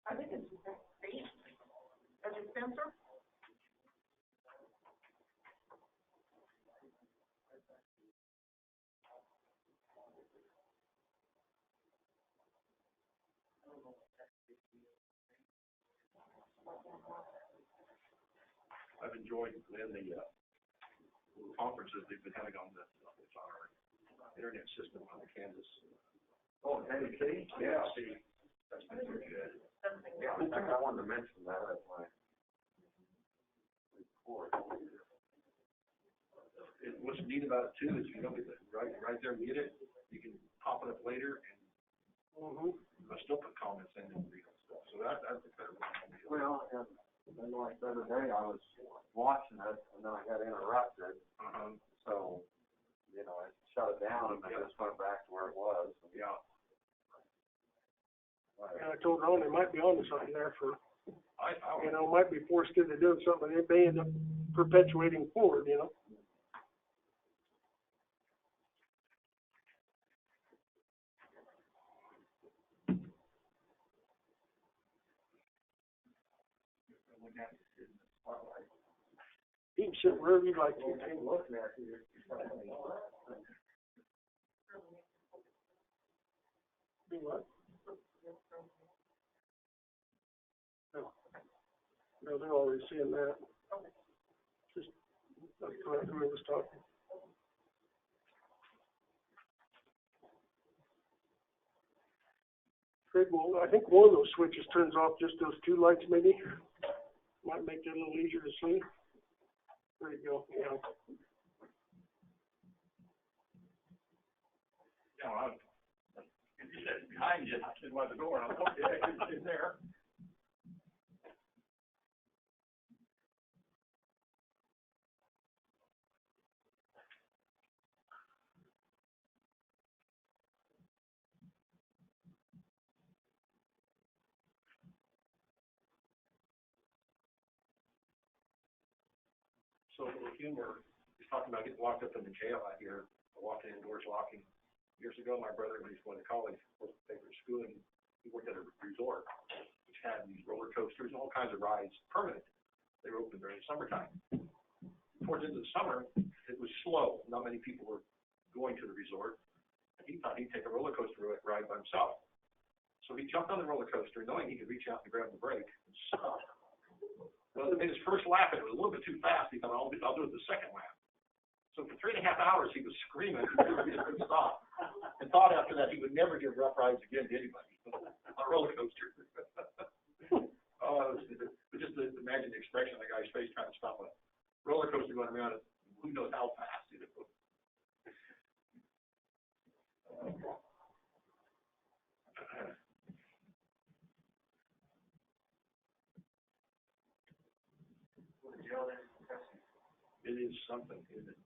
I think it's a dispenser. I've enjoyed, Lynn, the little conferences they've been having on our internet system on the Kansas. Oh, KC? Yeah, see, that's been very good. Yeah, in fact, I wanted to mention that as my report. What's neat about it too is you don't get it right there and get it. You can pop it up later and I still put comments in and read stuff. So that's a better one. Well, and then like the other day, I was watching it, and then I got interrupted. So, you know, I shut it down, and I just went back to where it was. Yeah. And I told Ron they might be onto something there for, I you know, might be forced into doing something, they may end up perpetuating forward, you know? You can sit wherever you'd like to. Looking at you. Do what? No, they're already seeing that. Just, that's correct, whoever's talking. Craig, well, I think one of those switches turns off just those two lights maybe. Might make it a little easier to see. There you go, yeah. Yeah, you said behind you, I stood by the door, and I was okay, I couldn't sit there. So a little humor, he's talking about getting locked up in the jail out here, walking indoors, locking. Years ago, my brother, when he was going to college, was favorite school, and he worked at a resort, which had these roller coasters and all kinds of rides, permanent. They were open during the summertime. Towards the end of the summer, it was slow. Not many people were going to the resort. And he thought he'd take a roller coaster ride by himself. So he jumped on the roller coaster, knowing he could reach out and grab the brake and stop. Well, in his first lap, it was a little bit too fast. He thought, I'll do it the second lap. So for 3.5 hours, he was screaming, he couldn't stop. And thought after that he would never give rough rides again to anybody on a roller coaster. Oh, it was just imagine the expression on the guy's face trying to stop a roller coaster going around at who knows how fast. You know? is something, isn't it?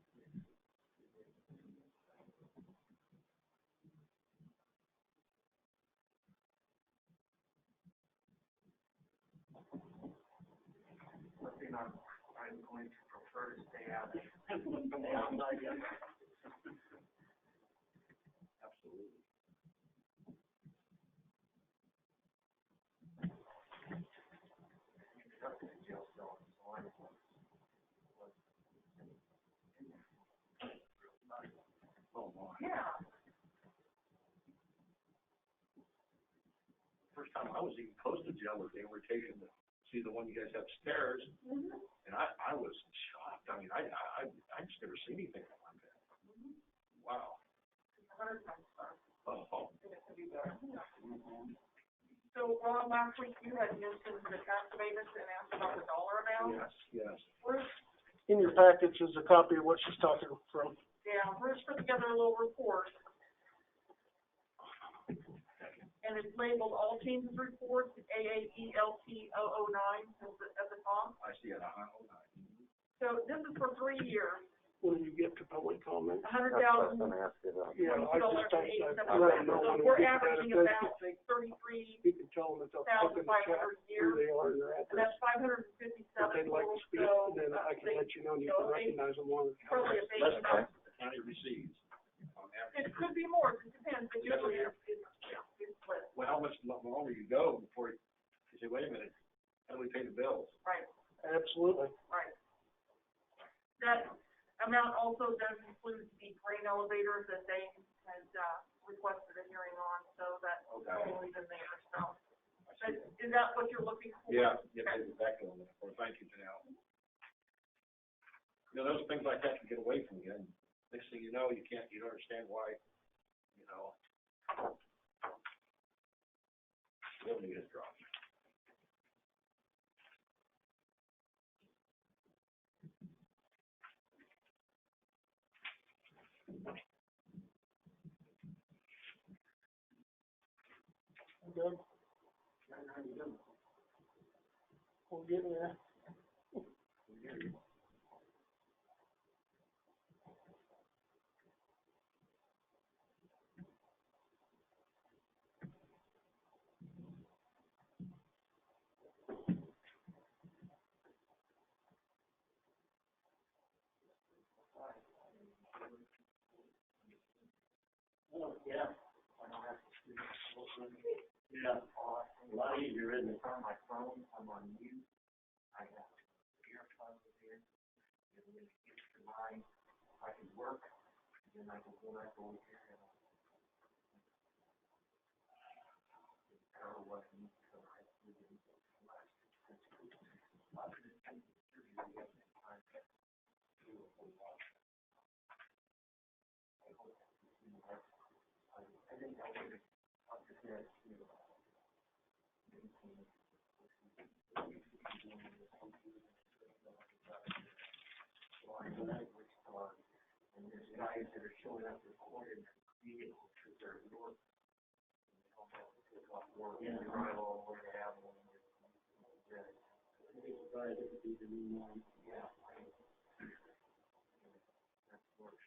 Something I'm going to prefer to stay out of. Absolutely. Oh, my. Yeah. First time I was even close to jail was the invitation to see the one you guys have upstairs, and I was shocked. I mean, I just never seen anything like that. Wow. 100 times better. Oh. And it could be better. So, Ron, last week you had mentioned the tax abatements and asked about the dollar amount. Yes. Bruce, In your package is a copy of what she's talking from. Bruce put together a little report. And it's labeled all changes reports, AAELT009 at the top. I see it, So this is for 3 years, When you get to public comment. That's what I was $100,000. gonna ask you about. Yeah, I just don't, I don't know So when we we're get to that. averaging If about they, 33, you can tell them it's up in the chat 1,500 a who year. they are and their and address. that's 557 If they'd like to total. speak, So, then I can let you know and you so can they recognize them one of the probably Less abatement. than the county receives on average. It could be more, it depends, but usually it's split. Well, how much longer you go before you say, wait a minute, how do we pay the bills? Right, Absolutely. right. That amount also does include the grain elevators that they had, requested a hearing on, so that's totally in there, so. But is that what you're looking for? Yeah, exactly. Well, thank you, Janelle. You know, those things like that can get away from you, and next thing you know, you don't understand why, you know, revenue has dropped. Doug? We're getting there. Oh, yeah. Yeah, a lot easier, isn't it? On my phone, I'm on mute. I have earphones here. And when it gets to mine, I can work, and then I can go back over here and power what I need to. I have to do the last. A lot of the things that you're doing, you have to contact you a whole lot. I hope that you see that. I think I would have just had to. And there's guys that are showing up recording vehicles because they're at work. Yeah. Drive all the way to Abilene. Guys that could be the new one. Yeah. That's work.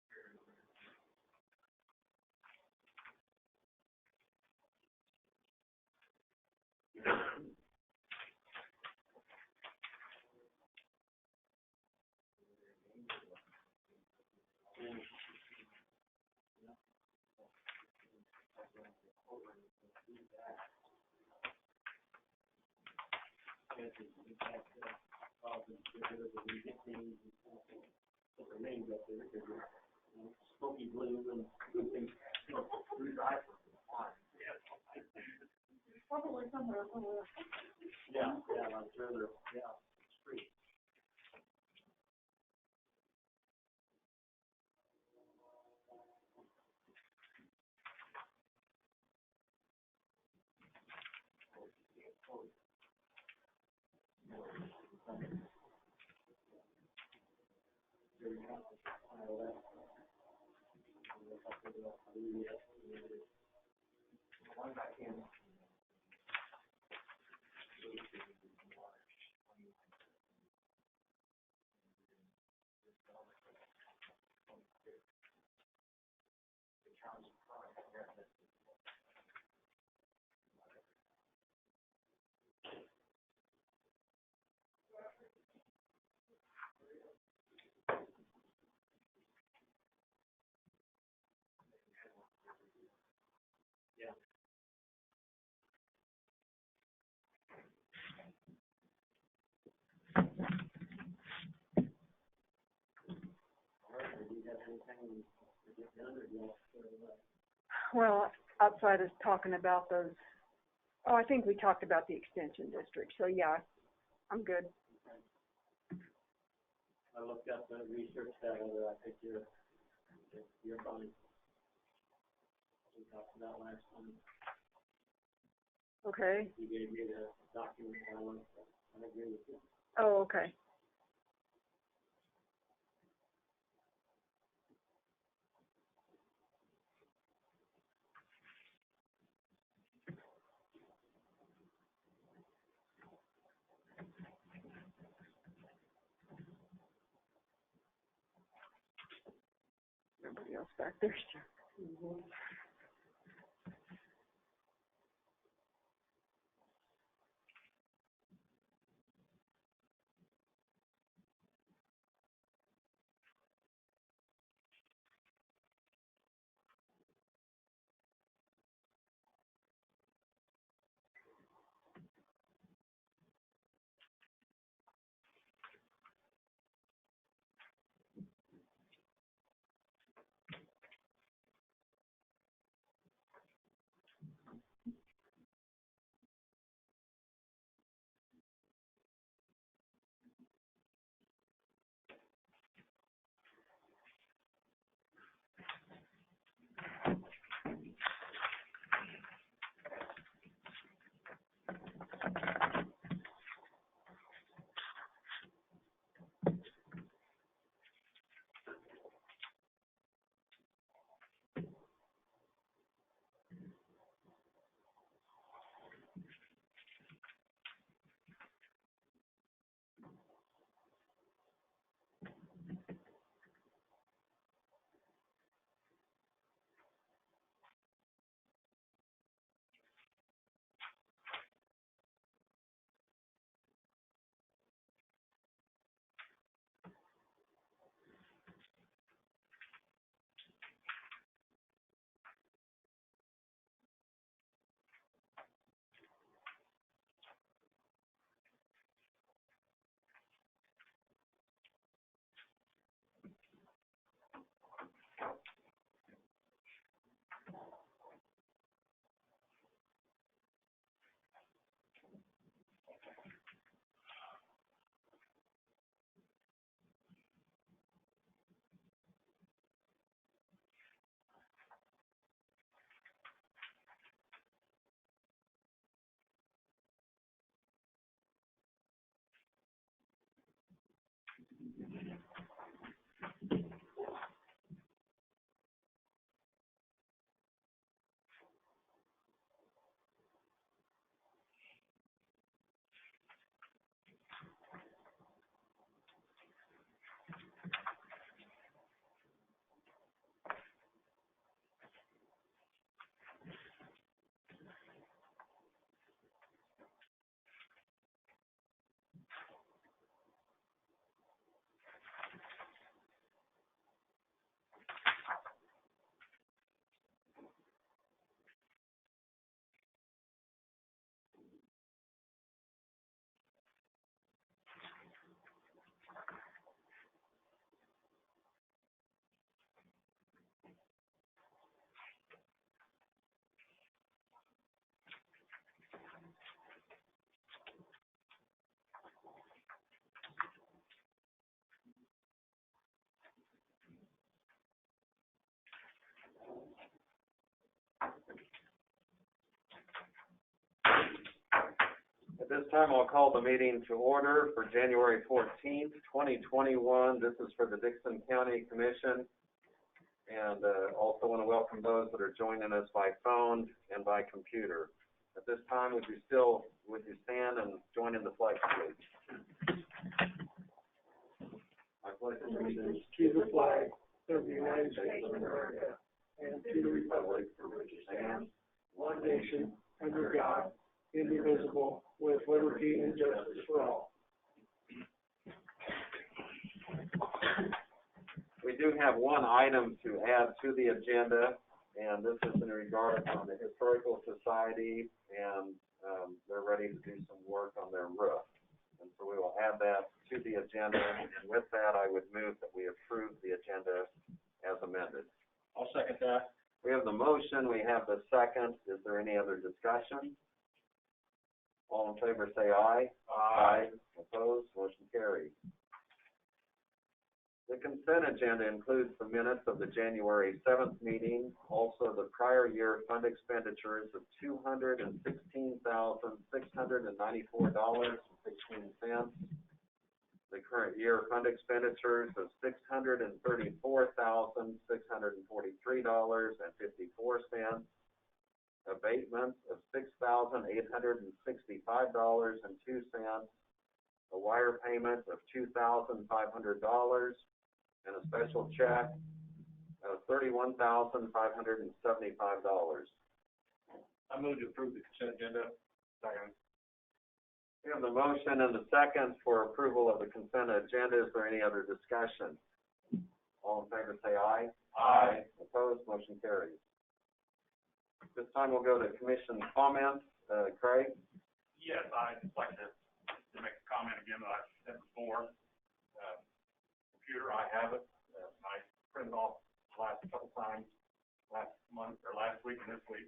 Smoky blue and things. Probably somewhere. Yeah, like further, street. Well, outside of talking about those, I think we talked about the extension district, so yeah, I'm good. I looked up the research data that I think you're fine. We talked about last time. Okay. You gave me the document, I agree with you. Oh, okay. Everybody else back there, sure. At this time, I'll call the meeting to order for January 14th, 2021. This is for the Dickson County Commission. And also want to welcome those that are joining us by phone and by computer. At this time, would you stand and join in the flag salute? I pledge allegiance To the flag of the United States of America and to the republic for which it stands, one nation, under God, indivisible, with liberty and justice for all. We do have one item to add to the agenda, and this is in regard to the Historical Society, and, they're ready to do some work on their roof. And so we will add that to the agenda, and with that, I would move that we approve the agenda as amended. I'll second that. We have the motion, we have the second. Is there any other discussion? All in favor say aye. Aye. Opposed, motion carried. The consent agenda includes the minutes of the January 7th meeting, also the prior year fund expenditures of $216,694.16, the current year fund expenditures of $634,643.54, abatements of $6,865.02, a wire payment of $2,500, and a special check of $31,575. I move to approve the consent agenda. Second. We have the motion and the second for approval of the consent agenda. Is there any other discussion? All in favor say aye. Aye. Opposed, motion carries. This time we'll go to commission comments. Craig? Yes, I'd just like to make a comment again that I've said before. Computer, I have it. I printed off last couple times, last month or last week and this week,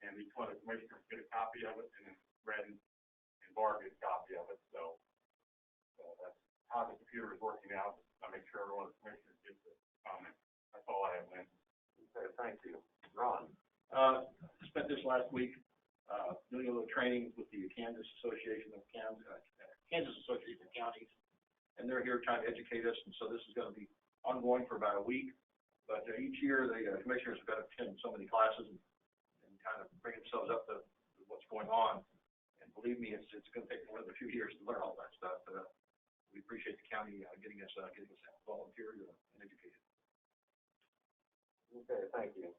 and each one of the commissioners get a copy of it, and then Red and Barb get a copy of it. So that's how the computer is working out. I make sure everyone of the commissioners gets a comment. That's all I have, Lynn. Okay, thank you. Ron? Spent this last week doing a little training with the Kansas Association of Counties, and they're here trying to educate us, and so this is going to be ongoing for about a week. But each year, the commissioners have got to attend so many classes and kind of bring themselves up to what's going on. And believe me, it's going to take more than a few years to learn all that stuff. But we appreciate the county getting us volunteered and educated. Okay, thank you.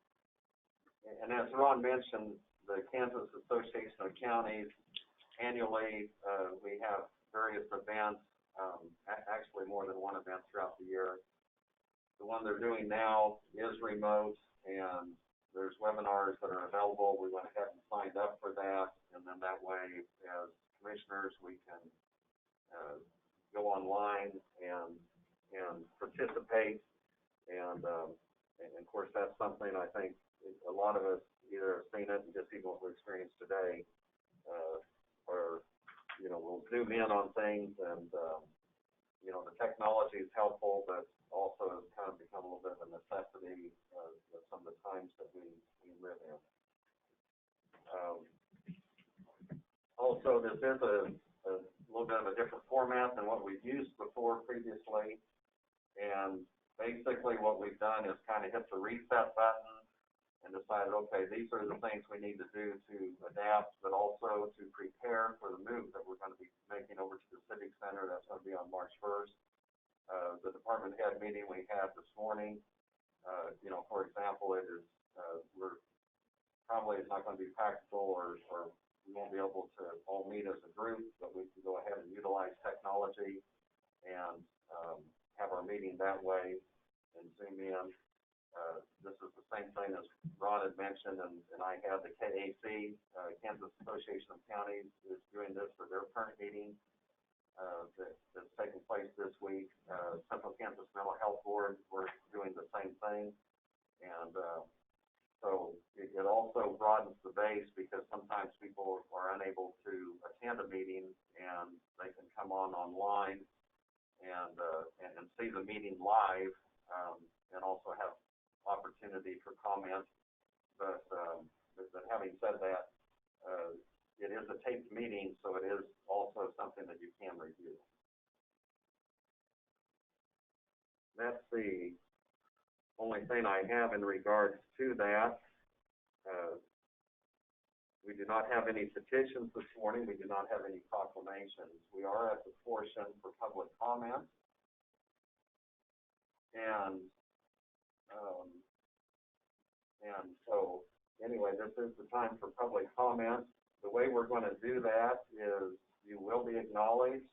And as Ron mentioned, the Kansas Association of Counties, annually, we have various events, actually more than one event throughout the year. The one they're doing now is remote, and there's webinars that are available. We went ahead and signed up for that, and then that way, as commissioners, we can go online and participate. And of course, that's something I think a lot of us either have seen it and just even what we experienced today, or, we'll zoom in on things, and, the technology is helpful, but also has kind of become a little bit of a necessity of some of the times that we live in. Also, this is a little bit of a different format than what we've used before previously, and basically what we've done is kind of hit the reset button and decided, okay, these are the things we need to do to adapt, but also to prepare for the move that we're going to be making over to the Civic Center. That's going to be on March 1st. The department head meeting we had this morning, for example, it is, we're probably it's not going to be practical, or we won't be able to all meet as a group, but we can go ahead and utilize technology and have our meeting that way and Zoom in. This is the same thing as Ron had mentioned, and I had the KAC, Kansas Association of Counties, is doing this for their current meeting that's taking place this week. Central Kansas Mental Health Board, we're doing the same thing. And so it also broadens the base, because sometimes people are unable to attend a meeting, and they can come online and see the meeting live, and also have opportunity for comment. But having said that, it is a taped meeting, so it is also something that you can review. That's the only thing I have in regards to that. We do not have any petitions this morning. We do not have any proclamations. We are at the portion for public comment. And so anyway, this is the time for public comment. The way we're going to do that is you will be acknowledged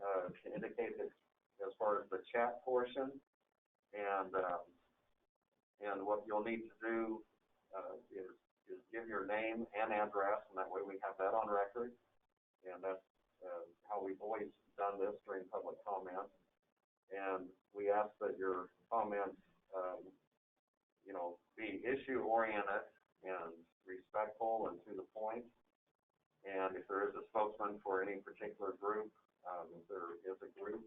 to indicate that as far as the chat portion, and And what you'll need to do, is give your name and address, and that way we have that on record. And that's, how we've always done this during public comment. And we ask that your comments, be issue-oriented and respectful and to the point. And if there is a spokesman for any particular group, if there is a group,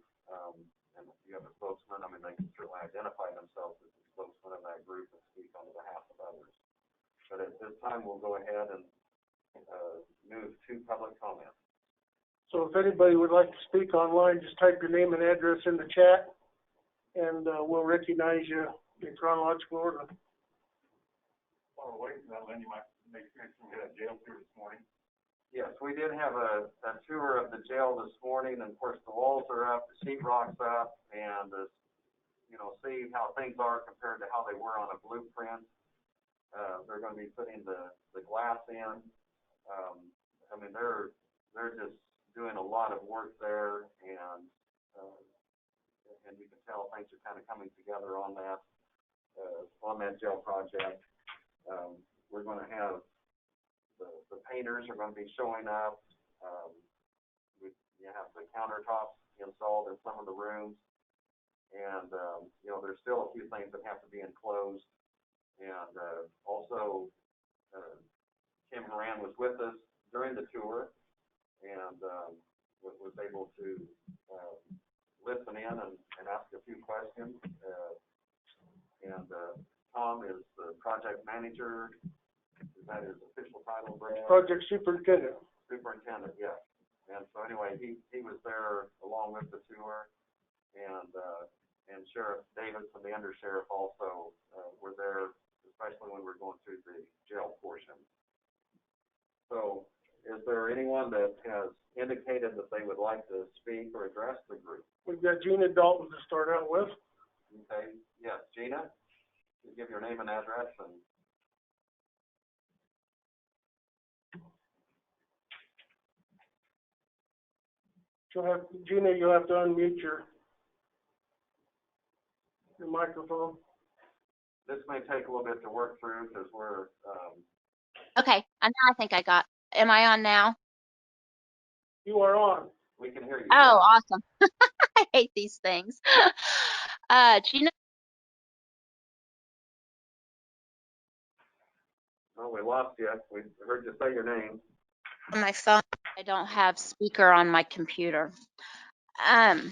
and if you have a spokesman, I mean, they can certainly identify themselves as the spokesman of that group and speak on behalf of others. But at this time, we'll go ahead and move to public comment. So if anybody would like to speak online, just type your name and address in the chat, and we'll recognize you in chronological order. While we're waiting for that, Lynn, you might make mention we had a jail tour this morning. Yes, we did have a tour of the jail this morning, and of course the walls are up, the sheetrock's up, and see how things are compared to how they were on a blueprint. They're going to be putting the glass in. I mean, they're just doing a lot of work there, and you can tell things are kind of coming together on that jail project. We're going to have the painters are going to be showing up. You have the countertops installed in some of the rooms, and there's still a few things that have to be enclosed. And also, Kim Moran was with us during the tour, and was able to listen in and ask a few questions. Tom is the project manager. Is that his official title, Brad? Project superintendent. Superintendent, yes. And so anyway, he was there along with the tour, and Sheriff Davis and the undersheriff also were there, especially when we were going through the jail portion. So is there anyone that has indicated that they would like to speak or address the group? We've got Gina Dalton to start out with. Okay, yes, Gina, you give your name and address and. Gina, you'll have to unmute your microphone. This may take a little bit to work through because we're. Okay, and now I think I got. Am I on now? You are on. We can hear you. Oh, awesome. I hate these things. Gina. Oh, we lost you. We heard you say your name. On my phone, I don't have speaker on my computer. I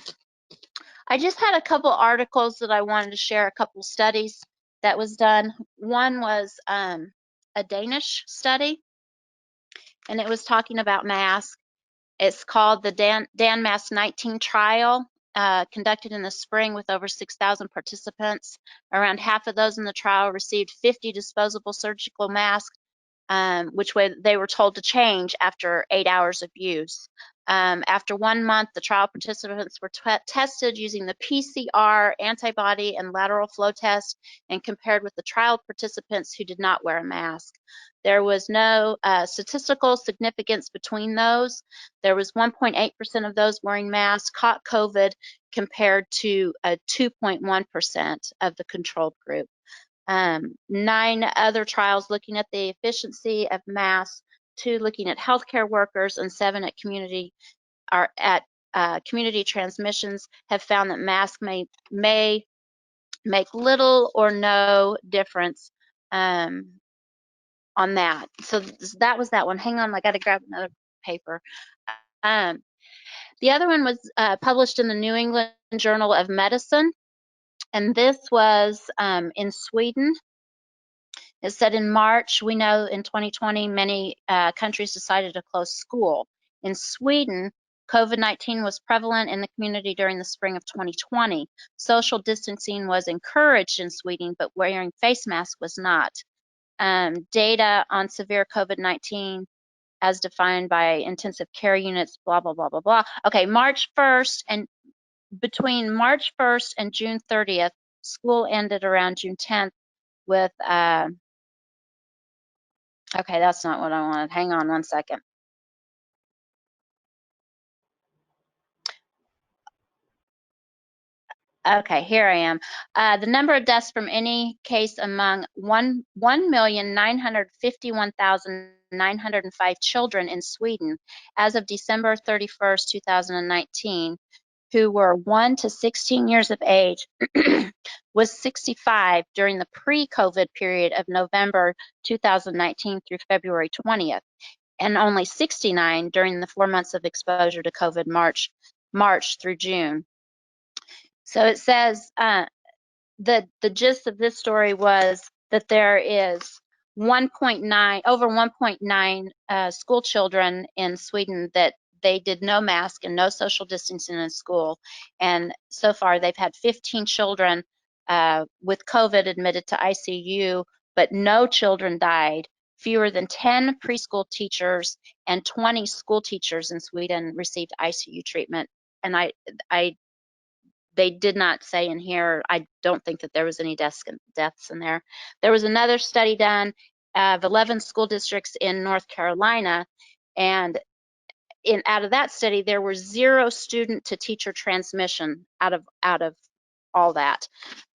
just had a couple articles that I wanted to share, a couple studies that was done. One was a Danish study, and it was talking about masks. It's called the DanMask 19 trial, conducted in the spring with over 6,000 participants. Around half of those in the trial received 50 disposable surgical masks, which they were told to change after 8 hours of use. After 1 month, the trial participants were tested using the PCR, antibody, and lateral flow test and compared with the trial participants who did not wear a mask. There was no statistical significance between those. There was 1.8% of those wearing masks caught COVID compared to 2.1% of the controlled group. 9 other trials looking at the efficiency of masks, 2 looking at healthcare workers, and 7 at community transmissions have found that masks may make little or no difference on that. So that was that one. Hang on, I got to grab another paper. The other one was published in the New England Journal of Medicine, and this was in Sweden. It said in March, we know in 2020, many countries decided to close school. In Sweden, COVID-19 was prevalent in the community during the spring of 2020. Social distancing was encouraged in Sweden, but wearing face masks was not. Data on severe COVID-19 as defined by intensive care units, blah, blah, blah, blah, blah. Okay, March 1st, and between March 1st and June 30th, school ended around June 10th with, okay, that's not what I wanted. Hang on one second. Okay, here I am. The number of deaths from any case among 1,951,905 children in Sweden as of December 31st, 2019, who were 1 to 16 years of age, was 65 during the pre-COVID period of November 2019 through February 20th, and only 69 during the 4 months of exposure to COVID, March through June. So it says the gist of this story was that there is over 1.9 school children in Sweden that they did no mask and no social distancing in school. And so far they've had 15 children with COVID admitted to ICU, but no children died. Fewer than 10 preschool teachers and 20 school teachers in Sweden received ICU treatment. And they did not say in here, I don't think that there was any deaths in there. There was another study done of 11 school districts in North Carolina, and out of that study, there were 0 student to teacher transmission out of all that.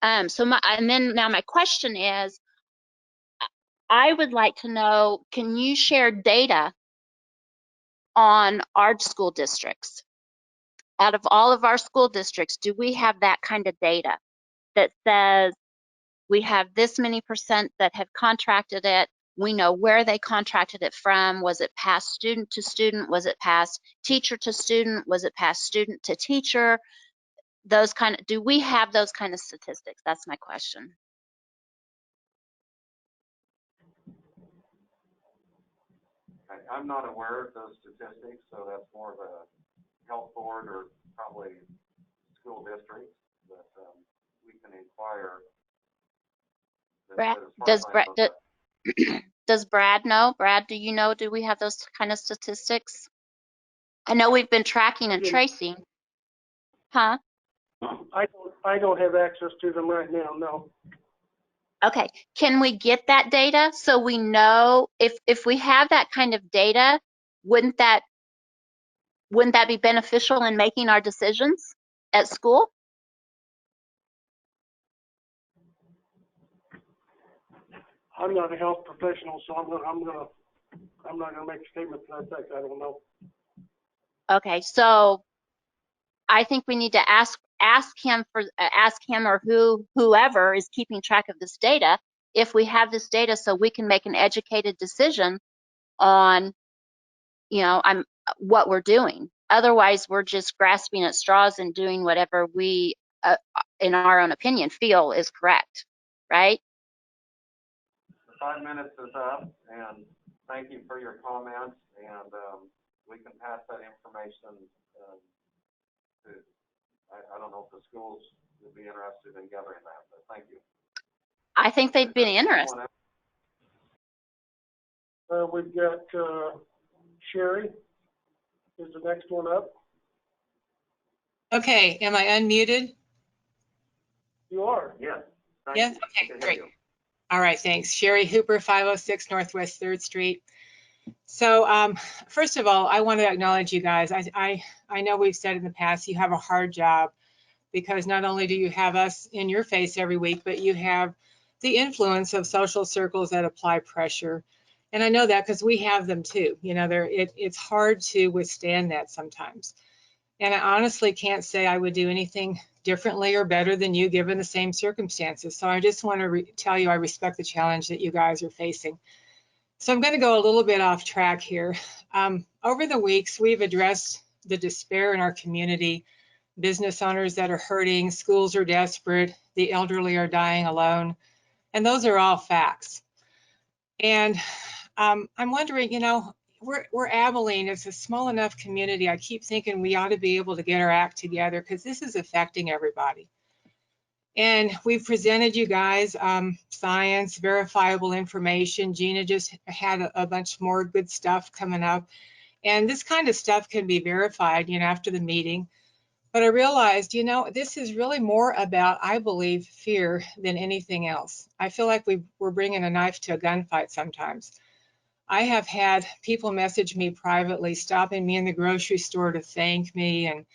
Now my question is, I would like to know, can you share data on our school districts? Out of all of our school districts, do we have that kind of data that says we have this many percent that have contracted it? We know where they contracted it from. Was it passed student to student? Was it passed teacher to student? Was it passed student to teacher? Do we have those kind of statistics? That's my question. I'm not aware of those statistics, so that's more of a health board or probably school districts, but we can inquire. Brad, does Brad know? Brad, do you know, do we have those kind of statistics? I know we've been tracking and tracing. Huh? I don't have access to them right now, no. Okay, can we get that data so we know if we have that kind of data, wouldn't that be beneficial in making our decisions at school? I'm not a health professional, so I'm not gonna make a statement to that effect. I don't know. Okay, so I think we need to ask him or whoever is keeping track of this data, if we have this data, so we can make an educated decision on, what we're doing. Otherwise, we're just grasping at straws and doing whatever we, in our own opinion, feel is correct, right? 5 minutes is up, and thank you for your comments, and we can pass that information to, I don't know if the schools would be interested in gathering that, but thank you. I think they'd be interested. We've got Sherry is the next one up. Okay, am I unmuted? You are. Yes. Yes, okay, great. All right, thanks. Sherry Hooper, 506 Northwest 3rd Street. So first of all, I want to acknowledge you guys. I know we've said in the past, you have a hard job, because not only do you have us in your face every week, but you have the influence of social circles that apply pressure. And I know that because we have them too. It's hard to withstand that sometimes. And I honestly can't say I would do anything differently or better than you given the same circumstances. So I just want to tell you I respect the challenge that you guys are facing. So I'm going to go a little bit off track here. Over the weeks, we've addressed the despair in our community, business owners that are hurting, schools are desperate, the elderly are dying alone, and those are all facts. And I'm wondering, we're Abilene, it's a small enough community. I keep thinking we ought to be able to get our act together, because this is affecting everybody. And we've presented you guys science, verifiable information. Gina just had a bunch more good stuff coming up. And this kind of stuff can be verified, after the meeting. But I realized, this is really more about, I believe, fear than anything else. I feel like we're bringing a knife to a gunfight sometimes. I have had people message me privately, stopping me in the grocery store to thank me and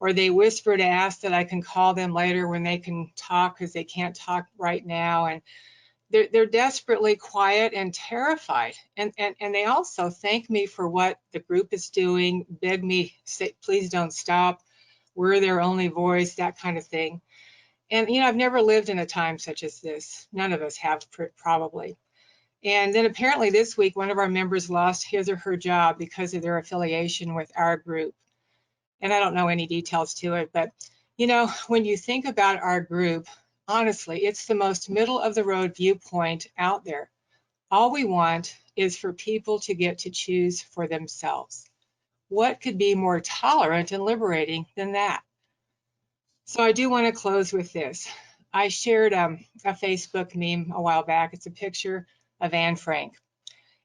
or they whisper to ask that I can call them later when they can talk because they can't talk right now. And they're desperately quiet and terrified. And they also thank me for what the group is doing, beg me, say, please don't stop. We're their only voice, that kind of thing. And, you know, I've never lived in a time such as this. None of us have, probably. And then apparently this week, one of our members lost his or her job because of their affiliation with our group. And I don't know any details to it, but, you know, when you think about our group, honestly, it's the most middle of the road viewpoint out there. All we want is for people to get to choose for themselves. What could be more tolerant and liberating than that? So I do want to close with this. I shared a Facebook meme a while back. It's a picture of Anne Frank.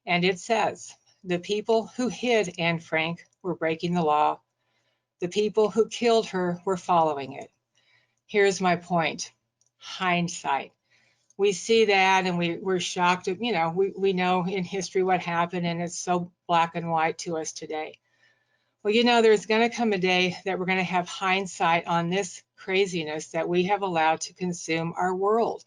And it says, the people who hid Anne Frank were breaking the law. The people who killed her were following it. Here's my point. Hindsight. We see that and we're shocked. You know, we know in history what happened, and it's so black and white to us today. Well, you know, there's going to come a day that we're going to have hindsight on this craziness that we have allowed to consume our world.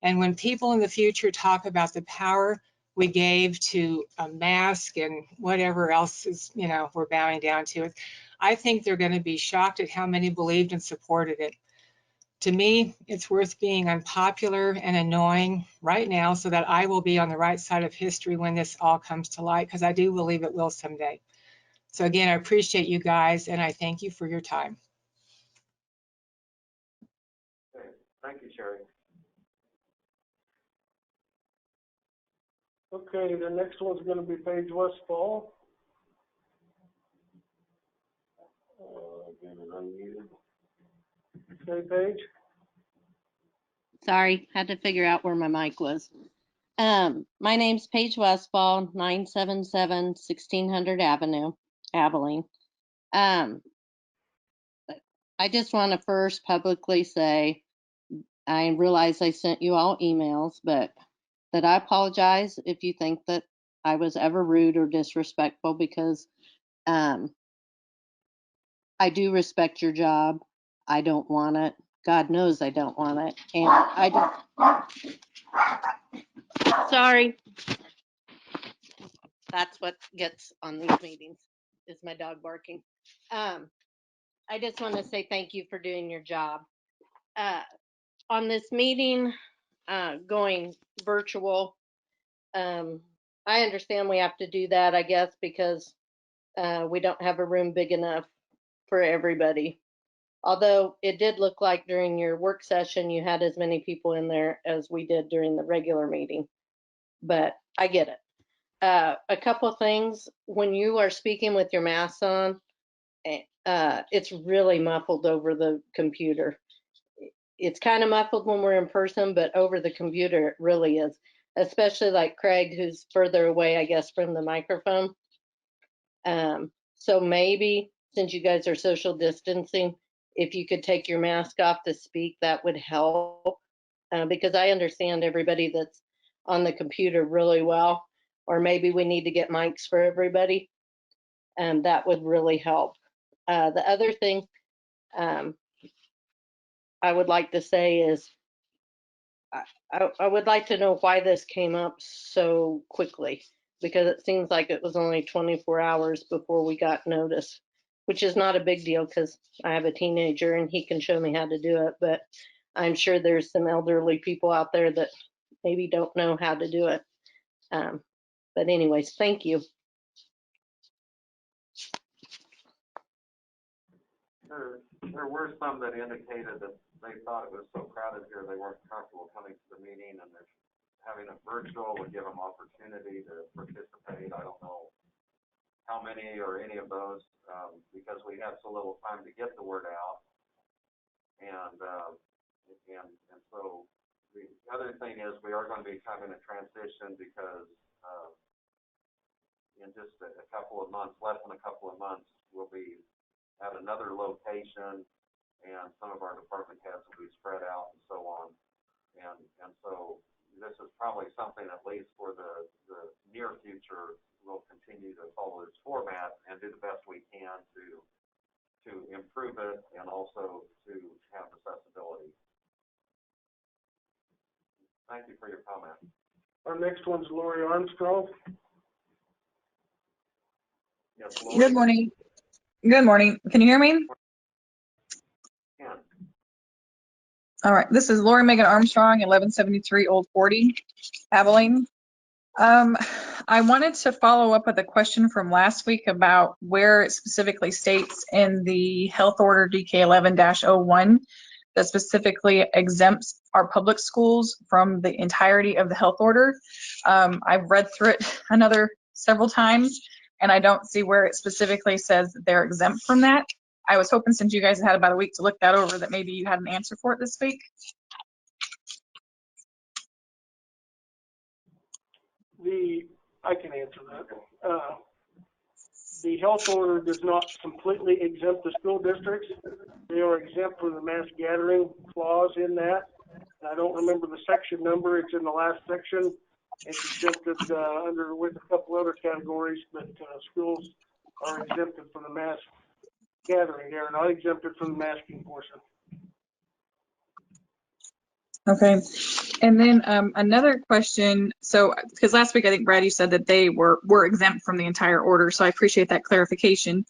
And when people in the future talk about the power we gave to a mask and whatever else is, you know, we're bowing down to it, I think they're going to be shocked at how many believed and supported it. To me, it's worth being unpopular and annoying right now so that I will be on the right side of history when this all comes to light, because I do believe it will someday. So again, I appreciate you guys, and I thank you for your time. Okay, thank you, Sherry. Okay, the next one's gonna be Paige Westfall. Again, it unmuted. Okay, Paige? Sorry, had to figure out where my mic was. My name's Paige Westfall, 977 1600 Avenue, Abilene. I just want to first publicly say, I realize I sent you all emails, but that I apologize if you think that I was ever rude or disrespectful, because I do respect your job. I don't want it. God knows I don't want it. And I don't. Sorry. That's what gets on these meetings, is my dog barking. I just want to say thank you for doing your job. On this meeting, going virtual, I understand we have to do that, I guess, because we don't have a room big enough for everybody. Although it did look like during your work session, you had as many people in there as we did during the regular meeting, but I get it. A couple things, when you are speaking with your mask on, it's really muffled over the computer. It's kind of muffled when we're in person, but over the computer it really is, especially like Craig, who's further away, I guess, from the microphone. So maybe since you guys are social distancing, if you could take your mask off to speak, that would help, because I understand everybody that's on the computer really well. Or maybe we need to get mics for everybody, and that would really help. The other thing I would like to say is I would like to know why this came up so quickly, because it seems like it was only 24 hours before we got notice, which is not a big deal because I have a teenager and he can show me how to do it, but I'm sure there's some elderly people out there that maybe don't know how to do it. But anyways, thank you. There were some that indicated that they thought it was so crowded here, they weren't comfortable coming to the meeting, and they're having it virtual would give them opportunity to participate. I don't know how many or any of those, because we had so little time to get the word out. And so the other thing is we are going to be having a transition because in just a couple of months, less than a couple of months, we'll be at another location, and some of our department heads will be spread out and so on. And so this is probably something, at least for the near future, we'll continue to follow this format and do the best we can to to improve it and also to have accessibility. Thank you for your comment. Our next one's Lori Armstrong. Yes, Lori? Good morning. Good morning. Can you hear me? Yeah. All right. This is Lori Megan Armstrong, 1173 Old 40, Abilene. I wanted to follow up with a question from last week about where it specifically states in the health order DK11-01 that specifically exempts our public schools from the entirety of the health order. I've read through it several times, and I don't see where it specifically says that they're exempt from that. I was hoping, since you guys had about a week to look that over, that maybe you had an answer for it this week. I can answer that. The health order does not completely exempt the school districts. They are exempt from the mass gathering clause in that. I don't remember the section number. It's in the last section. It's exempted under with a couple other categories, but schools are exempted from the mass gathering. They are not exempted from the masking portion. Okay. And then another question. So, because last week I think, Brad, you said that they were exempt from the entire order. So I appreciate that clarification.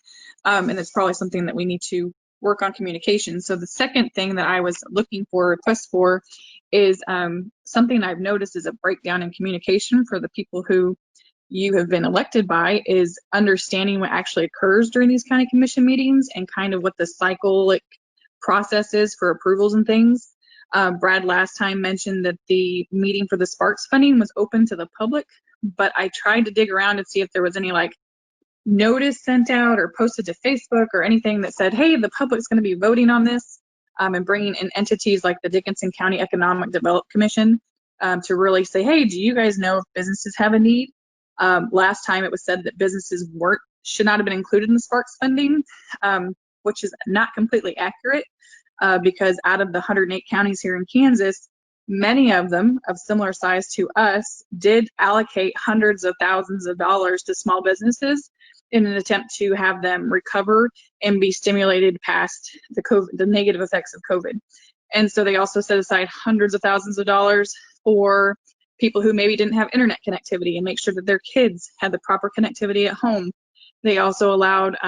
And it's probably something that we need to work on communication. So the second thing that I was looking for, request for, is something I've noticed is a breakdown in communication for the people who you have been elected by, is understanding what actually occurs during these county commission meetings and kind of what the cyclic process is for approvals and things. Brad last time mentioned that the meeting for the Sparks funding was open to the public, but I tried to dig around and see if there was any like notice sent out or posted to Facebook or anything that said, hey, the public's going to be voting on this, and bringing in entities like the Dickinson County Economic Development Commission to really say, hey, do you guys know if businesses have a need? Last time it was said that businesses should not have been included in the Sparks funding, which is not completely accurate. Because out of the 108 counties here in Kansas, many of them of similar size to us did allocate hundreds of thousands of dollars to small businesses in an attempt to have them recover and be stimulated past the negative effects of COVID. And so they also set aside hundreds of thousands of dollars for people who maybe didn't have internet connectivity and make sure that their kids had the proper connectivity at home. They also allowed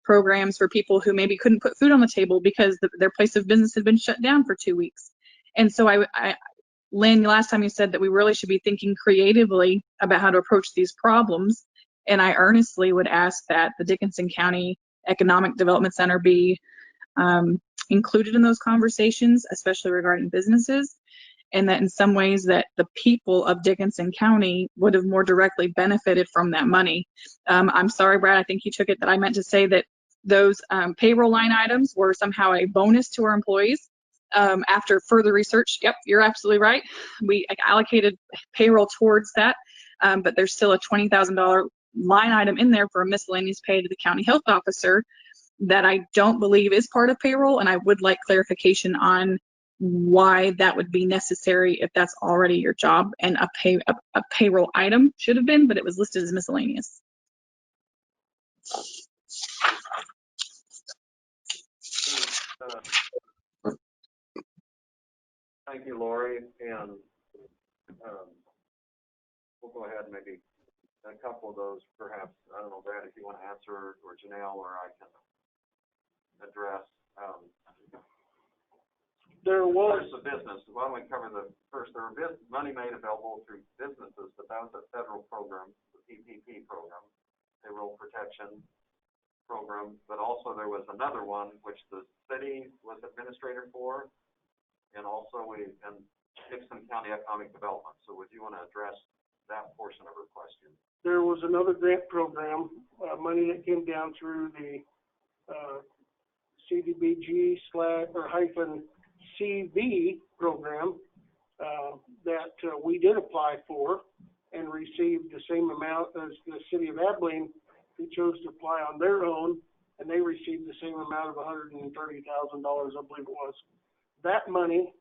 programs for people who maybe couldn't put food on the table because their place of business had been shut down for 2 weeks. And so Lynn, last time you said that we really should be thinking creatively about how to approach these problems. And I earnestly would ask that the Dickinson County Economic Development Center be included in those conversations, especially regarding businesses, and that in some ways that the people of Dickinson County would have more directly benefited from that money. I'm sorry, Brad, I think you took it that I meant to say that those payroll line items were somehow a bonus to our employees. After further research, yep, you're absolutely right. We allocated payroll towards that, but there's still a $20,000 line item in there for a miscellaneous pay to the county health officer that I don't believe is part of payroll, and I would like clarification on why that would be necessary if that's already your job and a payroll item should have been, but it was listed as miscellaneous. Thank you, Lori, and we'll go ahead and maybe a couple of those, perhaps, I don't know, Brad, if you want to answer, or Janelle, or I can address. There was the business. Why don't we cover the first? There was money made available through businesses, but that was a federal program, the PPP program, payroll protection program. But also there was another one which the city was administrator for, and also and Dickinson County Economic Development. So would you want to address that portion of her question? There was another grant program, money that came down through the CDBG /CV program that we did apply for and received the same amount as the city of Abilene, who chose to apply on their own, and they received the same amount of $130,000, I believe it was. That money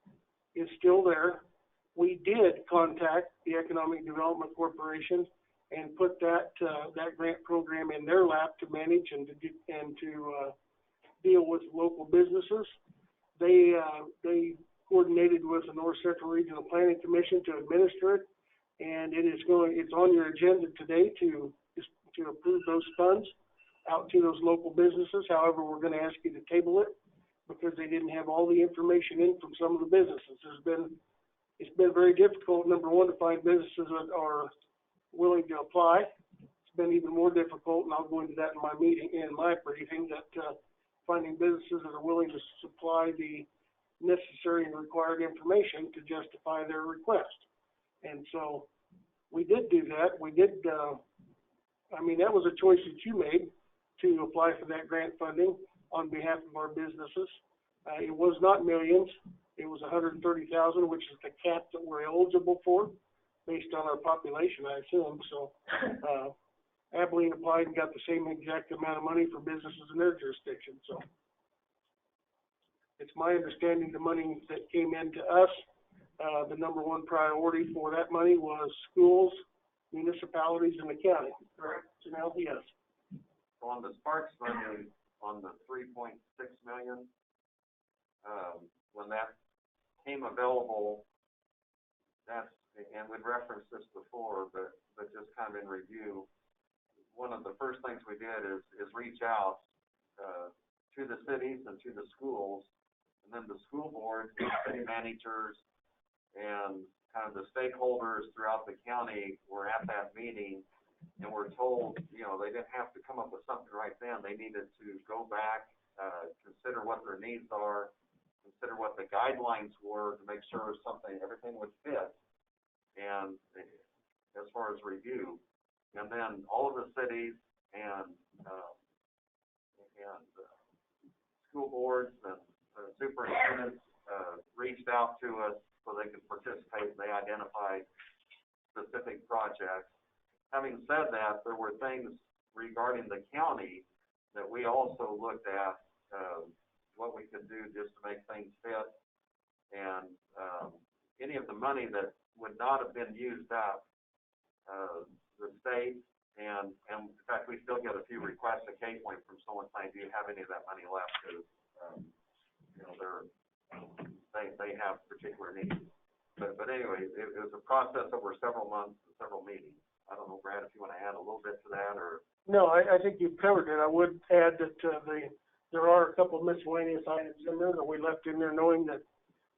is still there. We did contact the Economic Development Corporation and put that grant program in their lap to manage and to deal with local businesses. They coordinated with the North Central Regional Planning Commission to administer it, and it's on your agenda today to approve those funds out to those local businesses. However, we're going to ask you to table it because they didn't have all the information in from some of the businesses. It's been very difficult, number one, to find businesses that are willing to apply. It's been even more difficult, and I'll go into that in my briefing, that finding businesses that are willing to supply the necessary and required information to justify their request. And so we did do that. That was a choice that you made to apply for that grant funding on behalf of our businesses. It was not millions. It was $130,000, which is the cap that we're eligible for based on our population, I assume. So Abilene applied and got the same exact amount of money for businesses in their jurisdiction. So it's my understanding the money that came into us, the number one priority for that money was schools, municipalities, and the county. Correct, Janelle? Yes. So on the Sparks money, on the $3.6 million, when that came available, and we'd referenced this before, but just kind of in review, one of the first things we did is reach out to the cities and to the schools, and then the school boards, the city managers, and kind of the stakeholders throughout the county were at that meeting, and were told, they didn't have to come up with something right then. They needed to go back, consider what their needs are, consider what the guidelines were to make sure everything would fit, and as far as review. And then all of the cities and school boards and superintendents reached out to us so they could participate. They identified specific projects. Having said that, there were things regarding the county that we also looked at what we could do just to make things fit. And any of the money that would not have been used up, the state, and in fact, we still get a few requests occasionally from someone saying, do you have any of that money left? Because, they have particular needs. But anyway, it was a process over several months and several meetings. I don't know, Brad, if you want to add a little bit to that, or? No, I think you've covered it. I would add that there are a couple of miscellaneous items in there that we left in there knowing that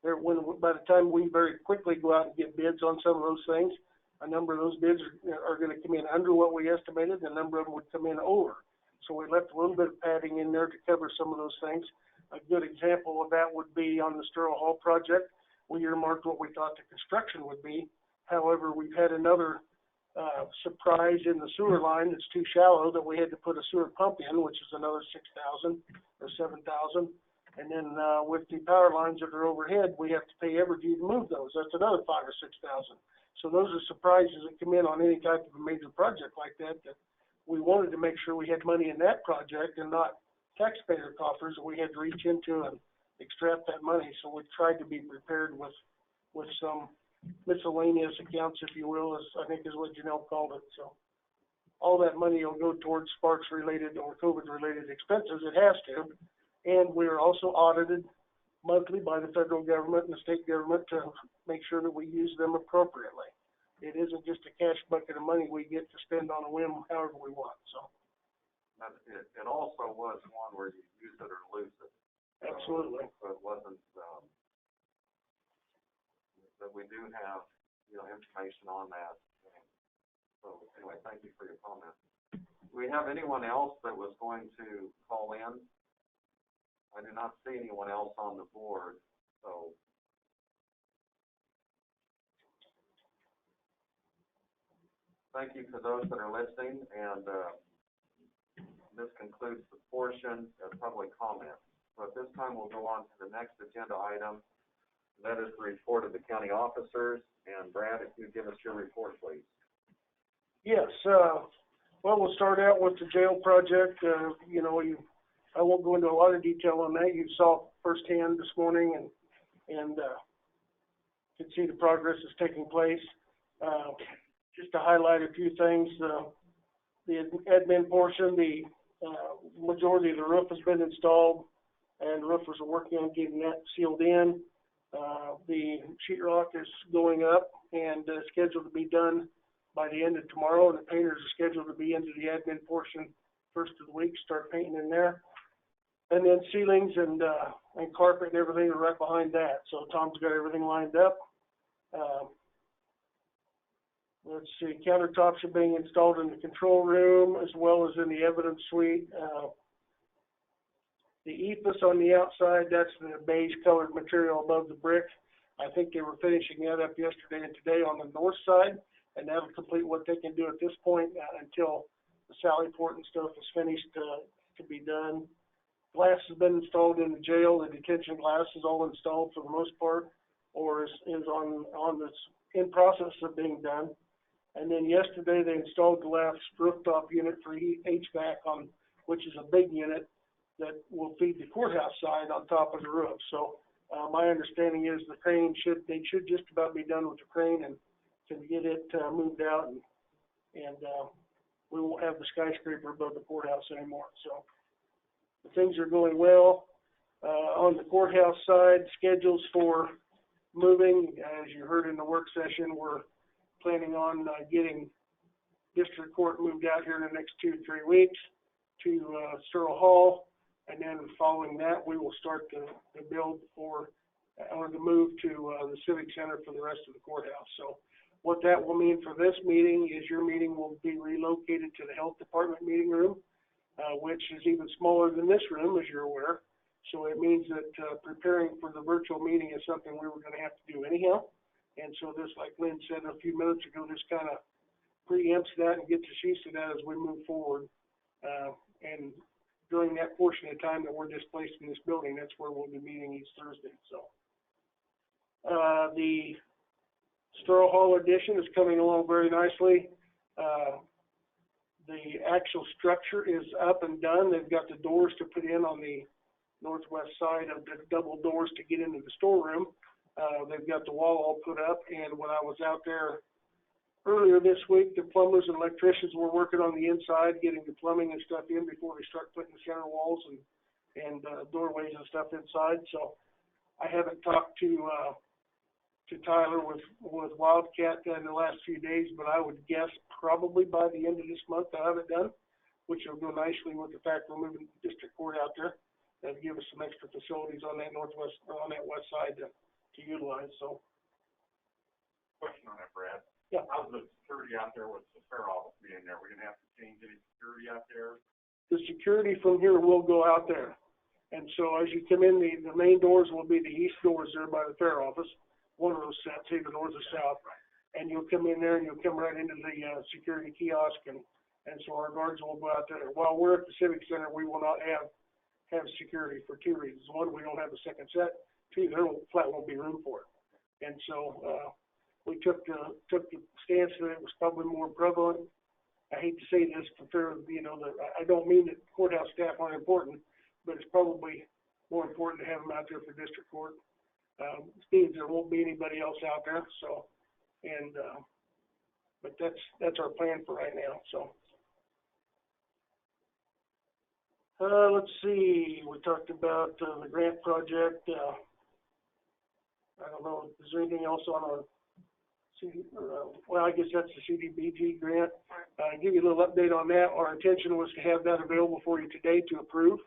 by the time we very quickly go out and get bids on some of those things, a number of those bids are going to come in under what we estimated, and a number of them would come in over. So we left a little bit of padding in there to cover some of those things. A good example of that would be on the Sterling Hall project. We earmarked what we thought the construction would be. However, we've had another surprise in the sewer line that's too shallow that we had to put a sewer pump in, which is another $6,000 or $7,000. And then with the power lines that are overhead, we have to pay Evergy to move those. That's another $5,000 or $6,000. So those are surprises that come in on any type of a major project like that we wanted to make sure we had money in that project and not taxpayer coffers that we had to reach into and extract that money. So we tried to be prepared with some miscellaneous accounts, if you will, as I think is what Janelle called it. So all that money will go towards Sparks-related or COVID-related expenses. It has to. And we are also audited monthly by the federal government and the state government to make sure that we use them appropriately. It isn't just a cash bucket of money we get to spend on a whim however we want. So it also was one where you use it or lose it. Absolutely. So it wasn't that we do have information on that. So anyway, thank you for your comment. Do we have anyone else that was going to call in? I do not see anyone else on the board, so. Thank you for those that are listening, and this concludes the portion of public comment. So at this time, we'll go on to the next agenda item, and that is the report of the county officers. And Brad, if you give us your report, please. Yes, well, we'll start out with the jail project. I won't go into a lot of detail on that. You saw firsthand this morning and could see the progress that's taking place. Just to highlight a few things, the admin portion, the majority of the roof has been installed. and roofers are working on getting that sealed in. The sheetrock is going up and scheduled to be done by the end of tomorrow, and the painters are scheduled to be into the admin portion first of the week, start painting in there. And then ceilings and carpet and everything are right behind that. So Tom's got everything lined up. Let's see, countertops are being installed in the control room as well as in the evidence suite. The EPIS on the outside, that's the beige colored material above the brick. I think they were finishing that up yesterday and today on the north side, and that'll complete what they can do at this point until the Sally Port and stuff is finished to be done. Glass has been installed in the jail. The detention glass is all installed for the most part, or is on this in process of being done. And then yesterday they installed the last rooftop unit for HVAC on, which is a big unit that will feed the courthouse side on top of the roof. So my understanding is the crane they should just about be done with the crane and can get it moved out, and we won't have the skyscraper above the courthouse anymore. So things are going well. On the courthouse side, schedules for moving, as you heard in the work session, we're planning on getting district court moved out here in the next 2 to 3 weeks to Searle Hall, and then following that, we will start the build or the move to the Civic Center for the rest of the courthouse. So what that will mean for this meeting is your meeting will be relocated to the health department meeting room, which is even smaller than this room, as you're aware. So it means that preparing for the virtual meeting is something we were going to have to do anyhow. And so this, like Lynn said a few minutes ago, this kind of preempts that and gets us used to that as we move forward. And during that portion of time that we're displaced in this building, that's where we'll be meeting each Thursday. So the Searle Hall addition is coming along very nicely. The actual structure is up and done. They've got the doors to put in on the northwest side of the double doors to get into the storeroom. They've got the wall all put up, and when I was out there earlier this week, the plumbers and electricians were working on the inside, getting the plumbing and stuff in before they start putting the center walls and doorways and stuff inside. So I haven't talked to Tyler with Wildcat in the last few days, but I would guess probably by the end of this month I'll have it done, which will go nicely with the fact we're moving the district court out there. That'll give us some extra facilities on that west side to utilize. So, Question on that, Brad. Yeah. How's the security out there with the fair office being there? We're gonna have to change any security out there? The security from here will go out there. And so as you come in, the main doors will be the east doors there by the fair office. One of those sets, either north or south. And you'll come in there and you'll come right into the security kiosk, and so our guards will go out there. While we're at the Civic Center, we will not have security for 2 reasons. One, we don't have a second set. 2, there flat won't be room for it. And so we took the stance that it was probably more prevalent. I hate to say this, I don't mean that courthouse staff aren't important, but it's probably more important to have them out there for district court. It means there won't be anybody else out there. So, but that's our plan for right now. So. Let's see, we talked about the grant project. I don't know, is there anything else on our well, I guess that's the CDBG grant. Give you a little update on that. Our intention was to have that available for you today to approve.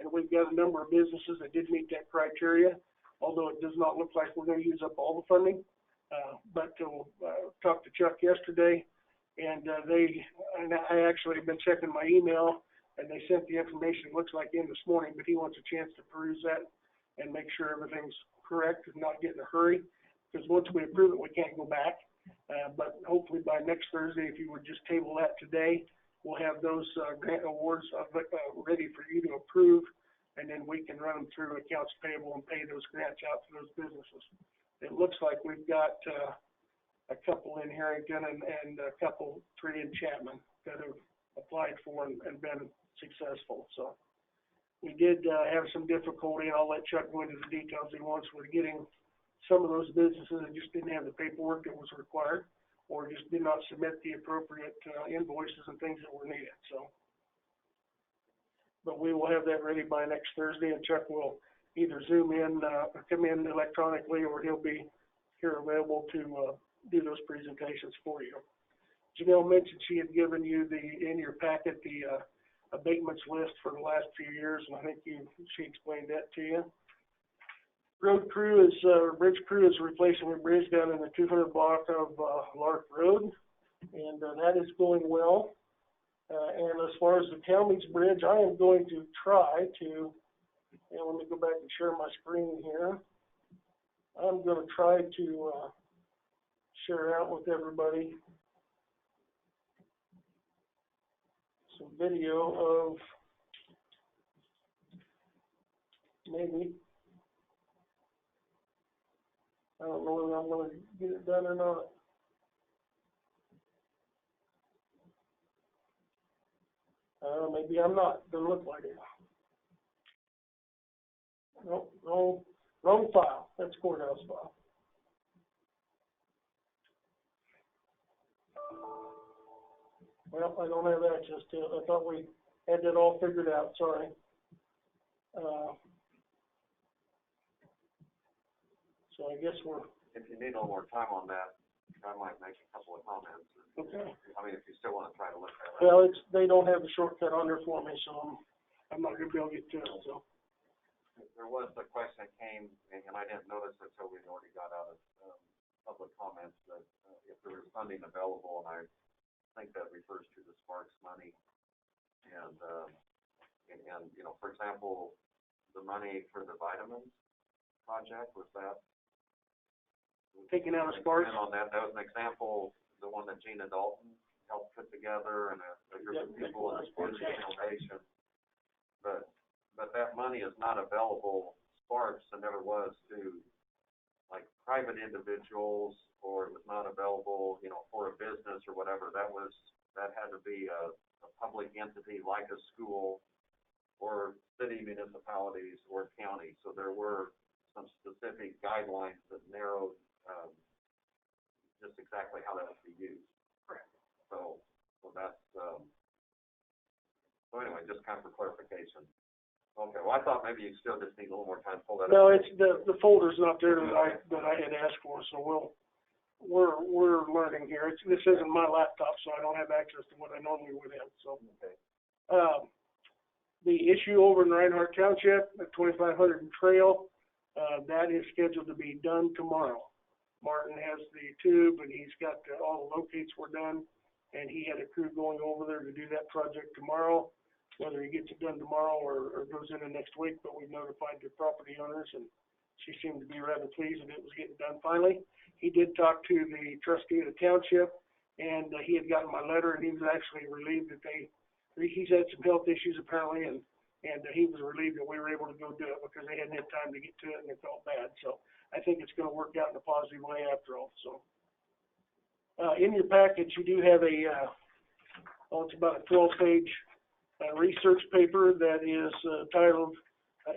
And we've got a number of businesses that did meet that criteria, although it does not look like we're going to use up all the funding. But talked to Chuck yesterday, and I actually have been checking my email, and they sent the information, it looks like, in this morning, but he wants a chance to peruse that and make sure everything's correct and not get in a hurry, because once we approve it, we can't go back. But hopefully by next Thursday, if you would just table that today, we'll have those grant awards ready for you to approve, and then we can run them through accounts payable and pay those grants out to those businesses. It looks like we've got a couple in Harrington and a couple, 3 in Chapman that have applied for and been successful. So we did have some difficulty, and I'll let Chuck go into the details he wants. We're getting some of those businesses that just didn't have the paperwork that was required, or just did not submit the appropriate invoices and things that were needed. So but we will have that ready by next Thursday, and Chuck will either Zoom in, come in electronically, or he'll be here available to, do those presentations for you. Janelle mentioned she had given you in your packet, the abatements list for the last few years, and I think she explained that to you. Road crew bridge crew is replacing a bridge down in the 200 block of Lark Road, and that is going well. And as far as the Talmadge Bridge, I am going to try to, and let me go back and share my screen here. I'm going to try to share out with everybody some video of maybe, I don't know whether I'm going to get it done or not. Maybe I'm not. Doesn't look like it. Nope, wrong file. That's courthouse file. Well, I don't have access to it. I thought we had that all figured out. Sorry. So I guess if you need a little more time on that, I might make a couple of comments. Okay. I mean, if you still want to try to look at it. Well, they don't have the shortcut on there for me, so I'm not going to be able to get to it. So there was a question that came, and I didn't notice it until we already got out of public comments, that if there was funding available, and I think that refers to the Sparks money, and you know, for example, the money for the vitamins project, was that taken out of Sparks? On that was an example, the one that Gina Dalton helped put together, and a group of people in the Sparks Foundation. But that money is not available, Sparks, and never was, to like private individuals, or it was not available, you know, for a business or whatever. That had to be a public entity like a school, or city, municipalities, or county. So there were some specific guidelines that narrowed just exactly how that would be used. Correct. So that's so anyway, just kind of for clarification. Okay. Well, I thought maybe you still just need a little more time to pull that up. No, it's the folder's not there that I had asked for. So we're learning here. This isn't my laptop, so I don't have access to what I normally would have. So okay. The issue over in Reinhardt Township, the 2500 Trail, that is scheduled to be done tomorrow. Martin has the tube, and he's got all the locates were done, and he had a crew going over there to do that project tomorrow. Whether he gets it done tomorrow or goes in the next week, but we've notified the property owners, and she seemed to be rather pleased that it was getting done finally. He did talk to the trustee of the township, and he had gotten my letter, and he was actually relieved that he's had some health issues apparently, and he was relieved that we were able to go do it because they hadn't had time to get to it, and it felt bad. So I think it's going to work out in a positive way after all. So in your package, you do have it's about a 12-page research paper that is titled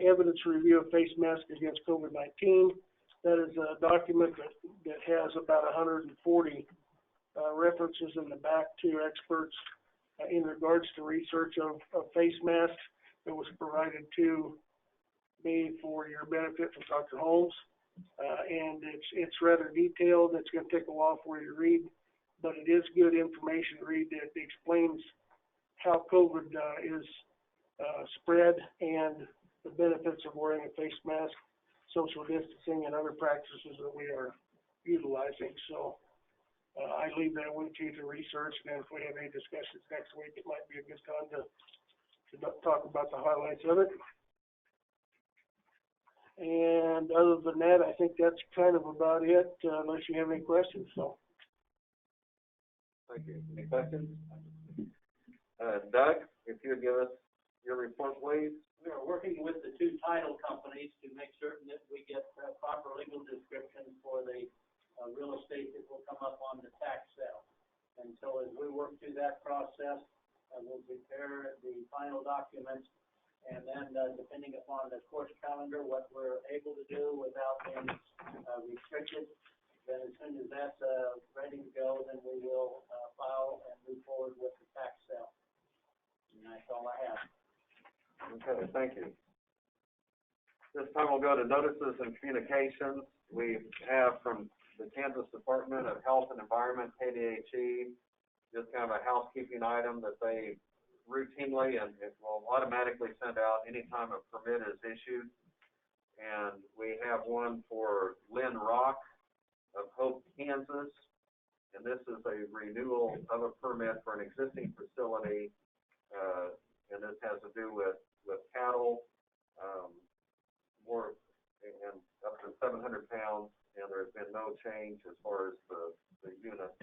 Evidence Review of Face Mask Against COVID-19. That is a document that has about 140 references in the back to experts in regards to research of face masks that was provided to me for your benefit from Dr. Holmes. And it's rather detailed. It's going to take a while for you to read, but it is good information to read that explains how COVID is spread and the benefits of wearing a face mask, social distancing, and other practices that we are utilizing. So I leave that with you to research, and if we have any discussions next week, it might be a good time to talk about the highlights of it. And other than that, I think that's kind of about it, unless you have any questions. So. Thank you. Any questions? Doug, if you would give us your report, please. We are working with the two title companies to make certain that we get proper legal descriptions for the real estate that will come up on the tax sale. And so as we work through that process, we'll prepare the final documents, and then depending upon the court calendar, what we're able to do without being restricted, then as soon as that's ready to go, then we will file and move forward with the tax sale. And that's all I have. Okay, thank you. This time we'll go to notices and communications. We have from the Kansas Department of Health and Environment, KDHE, just kind of a housekeeping item that they routinely and it will automatically send out anytime a permit is issued. And we have one for Lynn Rock of Hope, Kansas. And this is a renewal of a permit for an existing facility. And this has to do with cattle, more and up to 700 pounds. And there's been no change as far as the units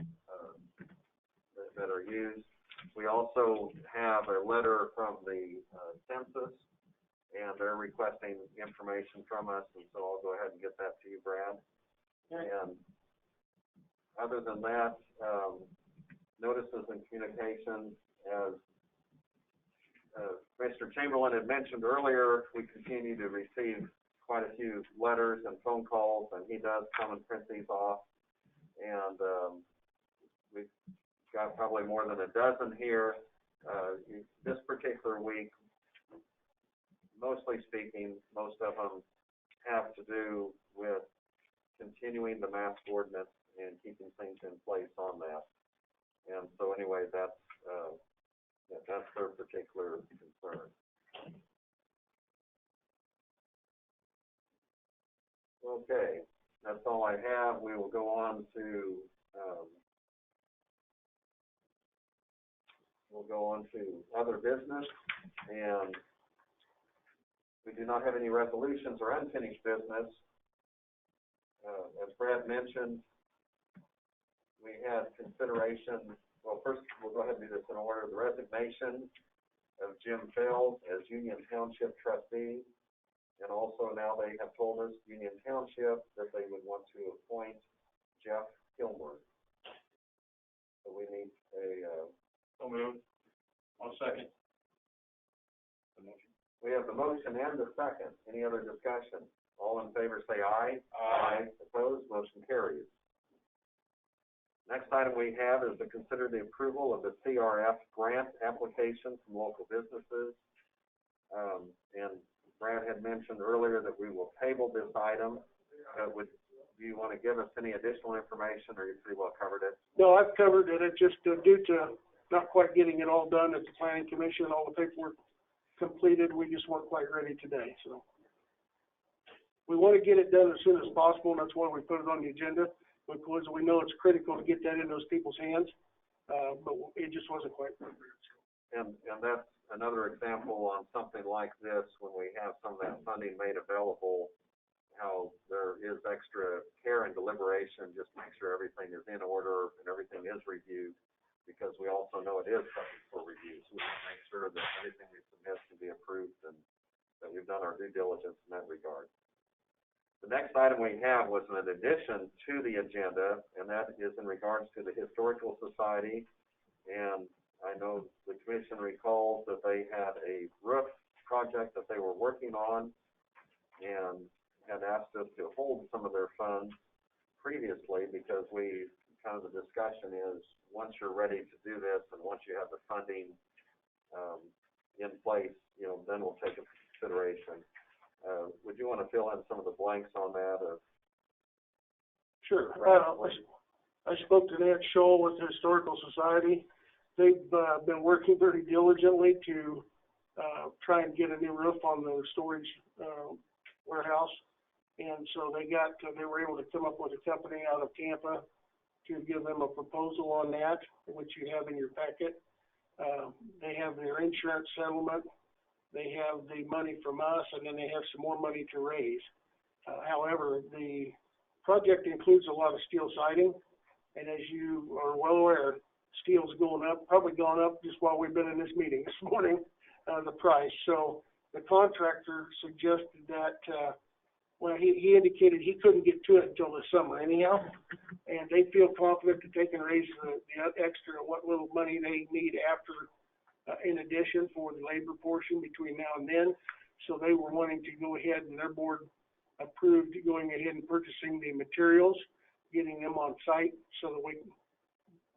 that are used. We also have a letter from the census, and they're requesting information from us, and so I'll go ahead and get that to you, Brad. And other than that, notices and communications, as Commissioner Chamberlain had mentioned earlier, we continue to receive quite a few letters and phone calls, and he does come and print these off. And we've got probably more than a dozen here. This particular week, mostly speaking, most of them have to do with continuing the mask ordinance and keeping things in place on that. And so anyway, that's their particular concern. Okay, that's all I have. We will go on to other business, and we do not have any resolutions or unfinished business. As Brad mentioned, we had consideration. Well, first we'll go ahead and do this in order. The resignation of Jim Feld as Union Township trustee. And also now they have told us, Union Township, that they would want to appoint Jeff Kilmer. So we need a... So moved. 1 second. We have the motion and the second. Any other discussion? All in favor say aye. Aye. Opposed? Motion carries. Next item we have is to consider the approval of the CRF grant application from local businesses. And Brad had mentioned earlier that we will table this item. Do you want to give us any additional information, or you pretty well covered it? No, I've covered it. It's just due to not quite getting it all done at the Planning Commission, all the paperwork completed, we just weren't quite ready today. So we want to get it done as soon as possible, and that's why we put it on the agenda, because we know it's critical to get that in those people's hands, but it just wasn't quite appropriate. And that's another example on something like this, when we have some of that funding made available, how there is extra care and deliberation, just make sure everything is in order and everything is reviewed, because we also know it is subject for review. So we want to make sure that everything we submit can be approved and that we've done our due diligence in that regard. The next item we have was an addition to the agenda, and that is in regards to the Historical Society. And I know the commission recalls that they had a roof project that they were working on and had asked us to hold some of their funds previously, because we kind of the discussion is, once you're ready to do this and once you have the funding in place, then we'll take into consideration. Would you want to fill in some of the blanks on that? Sure. I spoke to Nat Scholl with the Historical Society. They've been working very diligently to try and get a new roof on the storage warehouse. And so they were able to come up with a company out of Tampa to give them a proposal on that, which you have in your packet. They have their insurance settlement. They have the money from us, and then they have some more money to raise. However, the project includes a lot of steel siding, and as you are well aware, steel's going up, probably gone up just while we've been in this meeting this morning, the price. So the contractor suggested that, he indicated he couldn't get to it until the summer anyhow, and they feel confident that they can raise the extra, what little money they need after, in addition, for the labor portion between now and then. So they were wanting to go ahead, and their board approved going ahead and purchasing the materials, getting them on site so that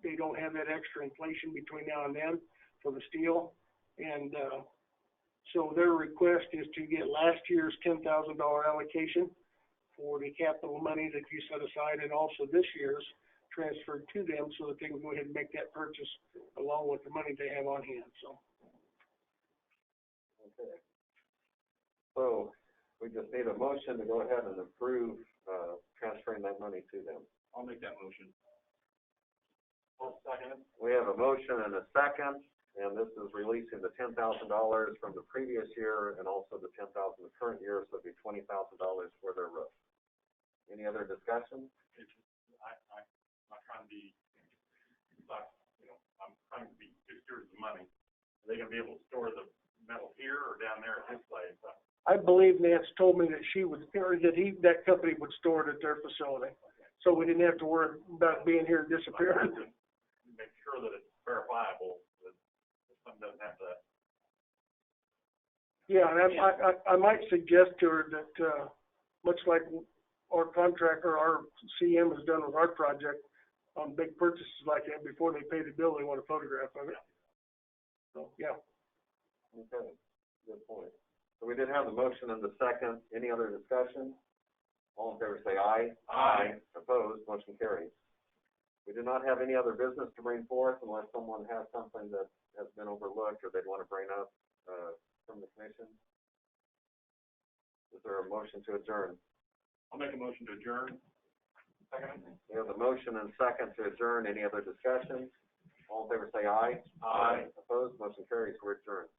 they don't have that extra inflation between now and then for the steel. And So their request is to get last year's $10,000 allocation for the capital money that you set aside, and also this year's transferred to them so that they can go ahead and make that purchase along with the money they have on hand, so. Okay. So we just need a motion to go ahead and approve, transferring that money to them. I'll make that motion. I'll second it. We have a motion and a second, and this is releasing the $10,000 from the previous year and also the $10,000 the current year, so it'd be $20,000 for their roof. Any other discussion? I'm not trying to be, I'm trying to be good stewards of money. Are they gonna be able to store the metal here or down there at this place? I believe Nance told me that she would, or that company would store it at their facility. So we didn't have to worry about it being here and disappearing. Make sure that it's verifiable, that something doesn't have to. Yeah, and I might suggest to her that, much like our contractor, our CM has done with our project, on big purchases like that, before they pay the bill, they want a photograph of it. So, yeah. Okay, good point. So we did have the motion and the second. Any other discussion? All in favor say aye. Aye. Opposed, motion carries. We do not have any other business to bring forth unless someone has something that has been overlooked or they'd want to bring up, from the commission. Is there a motion to adjourn? I'll make a motion to adjourn. Second. We have the motion and second to adjourn. Any other discussion? All in favor say aye. Aye. Opposed, motion carries. We're adjourned.